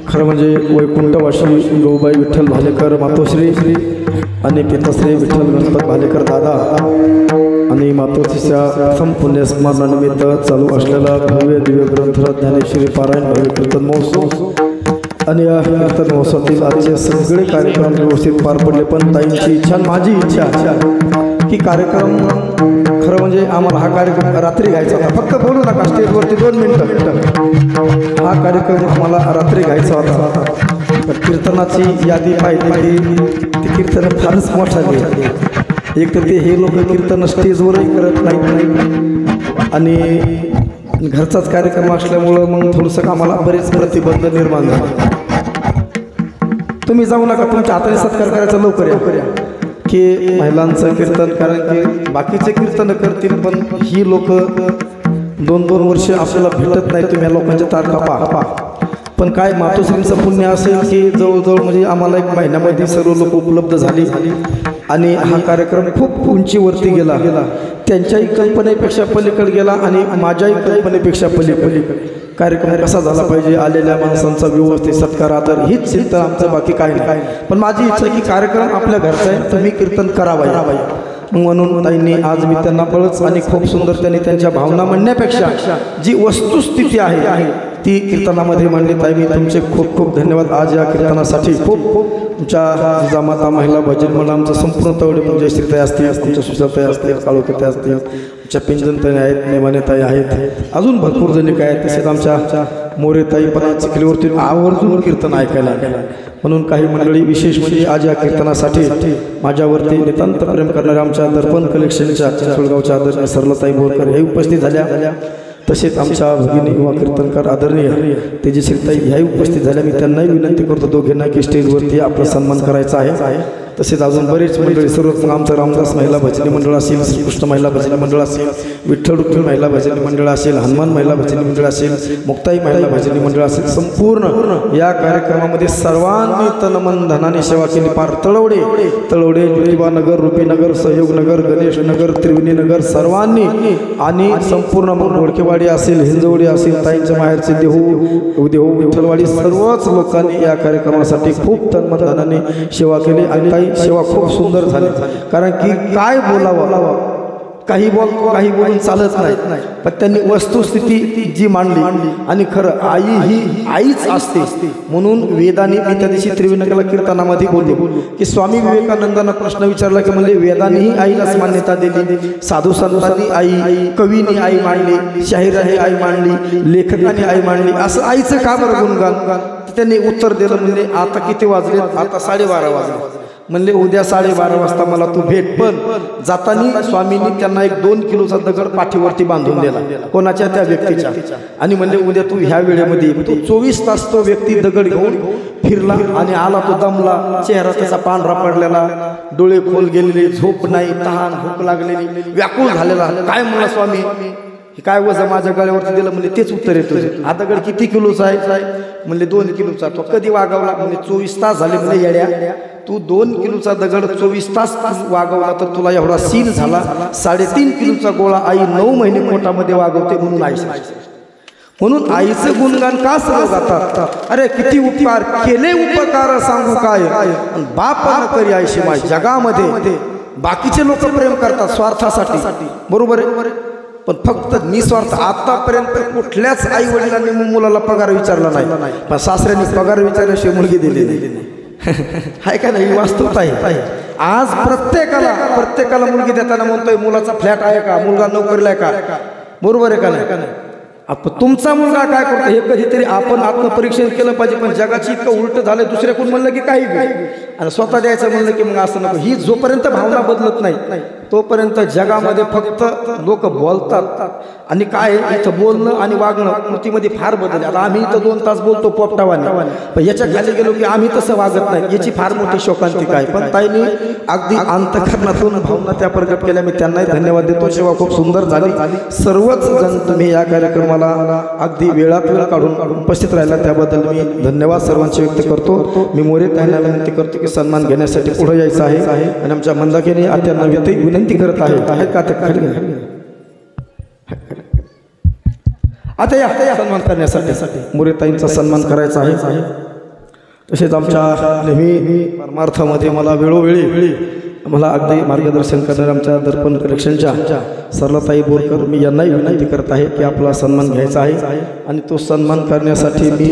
A: खरं म्हणजे वैकुंठवासी गौबाई विठ्ठल भालेकर मातोश्री आणि पिताश्री विठ्ठल गणपत भालेकर दादा आणि मातोश्रीच्या संपूर्ण स्मरणानिमित्त चालू असलेला भव्य दिव्य ग्रंथ ज्ञानेश्वरी पारायण भव्य कीर्तन महोत्सव आणि या कीर्तन महोत्सवातील आजचे सगळे कार्यक्रम व्यवस्थित पार पडले. पण ताईंची इच्छा माझी इच्छा की कार्यक्रम खरं म्हणजे आम्हाला हा कार्यक्रम रात्री घ्यायचा होता. फक्त बोलू नका स्टेजवरती 2 मिनटं. हा कार्यक्रम आम्हाला रात्री घ्यायचा होता. पण कीर्तनाची यादी पाहिली की ती कीर्तन फारच मोठा झाली. एक तर ते हे लोक कीर्तन स्टेजवरही करत नाही आणि घरचाच कार्यक्रम असल्यामुळं मग थोडंसं आम्हाला बरेच प्रतिबंध निर्माण झाले. तुम्ही जाऊ नका तुमच्या हाताने सत्कार करायचा लवकर या की महिलांचं कीर्तन कारण की बाकीचे कीर्तन करतील पण ही लोक 2-2 वर्ष आपल्याला भेटत नाही. तुम्ही या लोकांच्या तारखा पहा. पण काय मातोश्रींचं पुण्य असेल की जवळजवळ म्हणजे आम्हाला 1 महिन्यामध्ये सर्व लोक उपलब्ध झाली आणि हा कार्यक्रम खूप उंचीवरती गेला. त्यांच्याही कल्पनेपेक्षा पलीकडे गेला आणि माझ्याही कल्पनेपेक्षा पलीकडे. कार्यक्रम कसा झाला पाहिजे आलेल्या माणसांचा व्यवस्थित सत्कार आदर हीच चिंता आमचं बाकी काही नाही. पण माझी इच्छा की कार्यक्रम आपल्या घरचा आहे तुम्ही कीर्तन करावा म्हणून ताईंनी आज मी त्यांना बळच आणि खूप सुंदर त्यांनी त्यांच्या भावना म्हणण्यापेक्षा जी वस्तुस्थिती आहे ती कीर्तनामध्ये मांडली. ताई मी तुमचे खूप खूप धन्यवाद. आज या कीर्तनासाठी खूप तुमच्या जिजामाता महिला भजन मंडळ आमचं संपूर्ण तवडे म्हणजे श्रीताई असतील तुमच्या सुशाताई असतील काळोखेताई असतील आमच्या पिंजनताई आहेत नेमानेताई आहेत अजून भरपूर जणी काय आहेत. तसेच आमच्या मोरेताई पण चिखलीवरती आवर्जून कीर्तन ऐकायला म्हणून काही मंडळी विशेष म्हणजे आज या कीर्तनासाठी माझ्यावरती नितांत प्रेम करणाऱ्या आमच्या दर्पण कलेक्शनच्या चिंचवडगावच्या आदरणीय सरलाताई बोरकर हे उपस्थित झाल्या. तसेच आमच्या भगिनी युवा कीर्तनकार आदरणीय तेजश्रीताई ह्याही उपस्थित झाल्या. मी त्यांनाही विनंती करतो दोघींना की स्टेजवरती आपला सन्मान करायचा आहे. तसेच अजून बरेच मंडळी सर्व आमचं रामदास महिला भजनी मंडळ असेल श्रीकृष्ण महिला भजनी मंडळ असेल विठ्ठल रुक्मिणी महिला भजनी मंडळ असेल हनुमान महिला भजनी मंडळ असेल मुक्ताई महिला भजनी मंडळ असेल संपूर्ण या कार्यक्रमामध्ये सर्वांनी तनमन धनाने सेवा केली. पार तळवडे ज्योतिबा नगर रुपीनगर सहयोग नगर गणेश नगर त्रिवेणी नगर सर्वांनी आणि संपूर्ण घोडकेवाडी असेल हिंजवडी असेल ताईंच्या माहेरचे देहू विठ्ठलवाडी सर्वच लोकांनी या कार्यक्रमासाठी खूप तनमन धनाने सेवा केली आणि सेवा खूप सुंदर झाली. कारण की काय बोलावं काही बोलून चालत नाही. पण त्यांनी वस्तुस्थिती जी मांडली आणि खरं आई ही आईच असते म्हणून वेदांनी मी त्या दिवशी त्रिवेणीला कीर्तनामध्ये बोललो की स्वामी विवेकानंदांना प्रश्न विचारला की म्हणजे वेदांनीही आईलाच मान्यता दिली साधू संतांनी आई कवींनी आई मांडली शाहिरांनी आई मांडली लेखकांनी आई मांडली असं आईचं का बरं गुणगान. त्यांनी उत्तर दिलं म्हणजे आता किती वाजले आता 12:30 वाजले म्हणले उद्या 12:30 वाजता मला तू भेट. पण जाताना स्वामींनी त्यांना एक 2 किलोचा दगड पाठीवरती बांधून दिला कोणाच्या त्या व्यक्तीच्या आणि म्हणले उद्या तू ह्या वेळेमध्ये तो 24 तास तो व्यक्ती दगड घेऊन फिरला आणि आला तो दमला, चेहरा त्याचा पांढरा पडलेला, डोळे खोल गेलेले, झोप नाही, तहान भूक लागलेली, व्याकुळ झालेला. काय म्हणला स्वामी, हे काय वजन माझ्या गळ्यावरती दिलं? म्हणजे तेच उत्तर येतो. हा दगड किती किलोचा आहे? म्हणजे 2 किलोचा. तो कधी वागवला? म्हणजे 24 तास झाले. म्हणजे येड्या, तू 2 किलोचा दगड 24 तास वागवला तर तुला एवढा सीन झाला. 3.5 किलोचा गोळा आई 9 महिने पोटामध्ये वागवते म्हणून आई. म्हणून आईचं गुणगान का सर्व गातात? अरे किती उपकार केले, उपकार सांगू काय, बाप न करी आईशी माय. जगामध्ये बाकीचे लोक प्रेम करतात स्वार्थासाठी, बरोबर आहे, पण फक्त निस्वार्थ. आतापर्यंत कुठल्याच आई वडिलांनी मुलाला पगार विचारला नाही, पण सासऱ्यांनी पगार विचारल्याशिवाय मुलगी दिली नाही. आहे का नाही? वास्तवता आहे. आज प्रत्येकाला मुलगी देताना म्हणतोय मुलाचा फ्लॅट आहे का, मुलगा नोकरीला आहे का, बरोबर आहे का नाही? तुमचा मुलगा काय करतो हे कधीतरी आपण आत्मपरीक्षण केलं पाहिजे. पण जगाची इतकं उलट झालं, दुसऱ्या कोण म्हणलं की काही आणि स्वतः द्यायचं म्हणलं की मग असं नको. ही जोपर्यंत भावना बदलत नाही तोपर्यंत जगामध्ये फक्त लोक बोलतात. आणि काय इथं बोलणं आणि वागणं कृतीमध्ये फार बदल. आता आम्ही इथं 2 तास बोलतो पोपटावाने, पण याच्या खाली गेलो की आम्ही तसं वागत नाही. याची फार मोठी शोकांतिका आहे. पण ताईंनी अगदी अंतःकरणातून भावना त्या प्रकट केल्या. मी त्यांनाही धन्यवाद देतो. सेवा खूप सुंदर झाली. सर्वच जण तुम्ही या कार्यक्रमाला अगदी वेळात वेळ काढून उपस्थित राहिला त्याबद्दल मी धन्यवाद सर्वांचे व्यक्त करतो. मी मोरे ताईंना विनंती करतो की सन्मान घेण्यासाठी पुढे यायचं आहे आणि आमच्या मंदाकिनी आत्यांना विनंती करत आहे का ते खाली आता या सन्मान करण्यासाठी मोरेताईंचा सन्मान करायचा आहे. तसेच आमच्या नेहमी परमार्थामध्ये मला वेळोवेळी मला अगदी मार्गदर्शन करणाऱ्या आमच्या दर्पण कलेक्शनच्या सरलाताई बोरकर, मी यांनाही विनंती करत आहे की आपला सन्मान घ्यायचा आहे. आणि तो सन्मान करण्यासाठी मी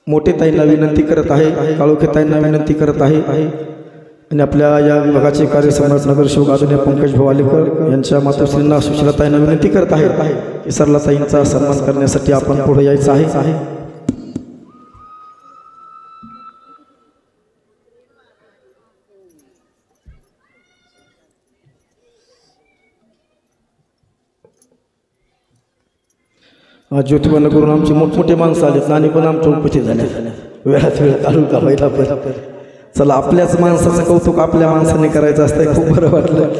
A: मोठे ताईंना विनंती करत आहे, काळोखे ताईंना विनंती करत आहे. आणि आपल्या या विभागाचे कार्यसम्राट नगरसेवक आदरणीय पंकज भवालेकर यांच्या मातोश्रींना सुशीलाताईंना विनंती करत आहे की सरलाताईंचा सन्मान करण्यासाठी आपण पुढे यायचं आहे. आज ज्योतिबाला करून आमची मोठमोठे माणसं आलीत आणि पण आमच्या उपस्थित झाल्या. वेळात वेळ काढून का पहिला चला आपल्याच माणसाचं कौतुक आपल्या माणसाने करायचं असतं. खूप बरं वाटलं.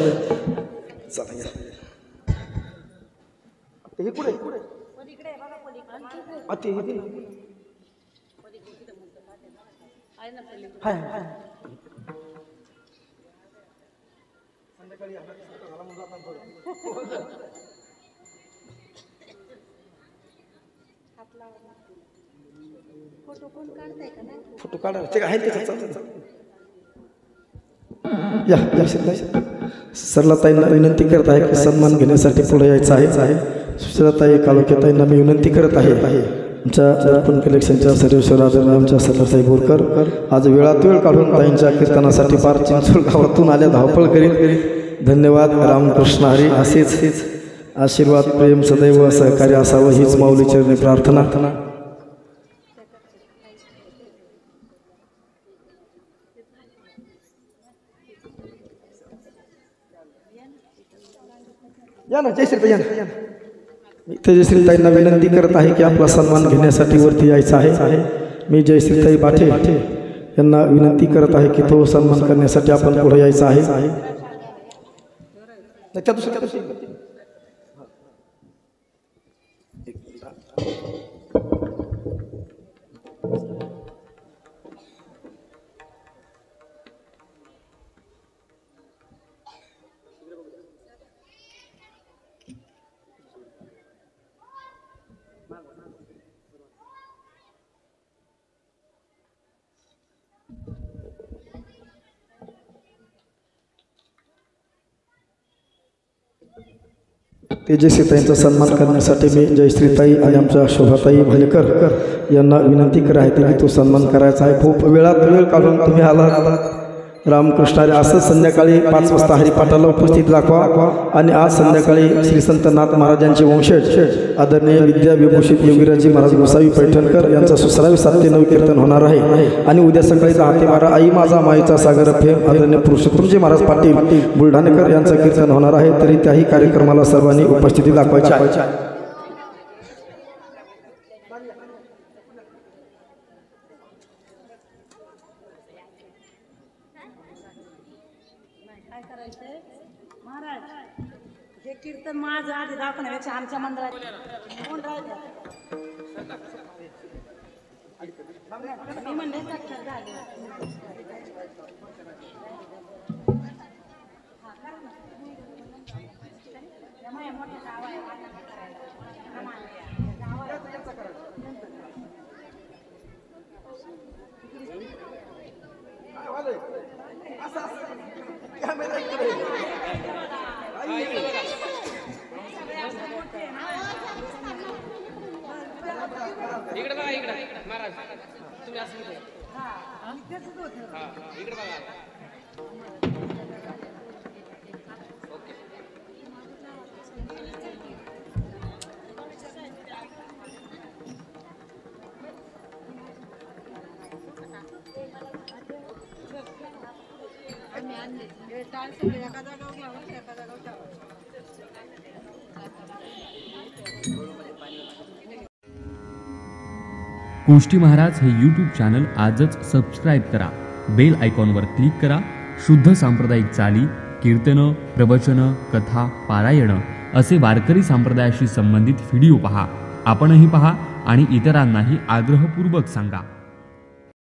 A: फोटो काढा ते आहे या सरलाताईंना विनंती करत आहे की सन्मान घेण्यासाठी पुढे यायचं आहे. सुशीलाताई काळोखेताईंना मी विनंती करत आहे. आमच्या दर्पण कलेक्शनच्या सर्वेश्वर आदरणीय आमच्या सरलाताई बोरकर आज वेळात वेळ काढून ताईंच्या कीर्तनासाठी पार चिंचोड गावातून आल्या, धावपळ करीत. धन्यवाद. रामकृष्ण हरी. असेच आशीर्वाद, प्रेम सदैव सहकार्य असावं हीच माऊली चरणी प्रार्थना. या ना जयश्री या ना. तेजश्रीताईंना विनंती करत आहे की आपला सन्मान घेण्यासाठी वरती यायचं आहे. मी जयश्रीताई बाठे यांना विनंती करत आहे की तो सन्मान करण्यासाठी आपण पुढे यायचं आहे. तेजस्वीताईंचा सन्मान करण्यासाठी मी जयश्रीताई आणि आमच्या शोभाताई भालेकर यांना विनंती करत आहे की तो सन्मान करायचा आहे. खूप वेळात वेळ काढून तुम्ही आला. रामकृष्णारी. असंच संध्याकाळी 5 वाजता हरिपाठाला उपस्थित दाखवा. आणि आज संध्याकाळी श्री संत नाथ महाराजांचे वंशज आदरणीय विद्याविभूषित योगीराजी महाराज गोसावी पैठणकर यांचा 16वे 7 ते 9 कीर्तन होणार आहे. आणि उद्या सकाळी 10 ते 12 आई माझा माईचा सागर फेम आदरणीय पुरुषोत्तमजी महाराज पाटील बुलढाणेकर यांचं कीर्तन होणार आहे. तरी त्याही कार्यक्रमाला सर्वांनी उपस्थिती दाखवायची आहे.
C: कीर्तन माझं आधी दाखवण्यापेक्षा आमच्या मंदिरात कोण राहिलं? मी म्हणले साक्षर झाले. मोठ्या गाव आहे
B: इकडे बघा इकडे महाराज तुम्ही असं इकडे बघा.
E: कोष्टी महाराज हे यूट्यूब चॅनल आजच सबस्क्राईब करा. बेल आयकॉनवर क्लिक करा. शुद्ध सांप्रदायिक चाली, कीर्तनं, प्रवचनं, कथा, पारायणं असे वारकरी संप्रदायाशी संबंधित व्हिडिओ पहा. आपणही पहा आणि इतरांनाही आग्रहपूर्वक सांगा.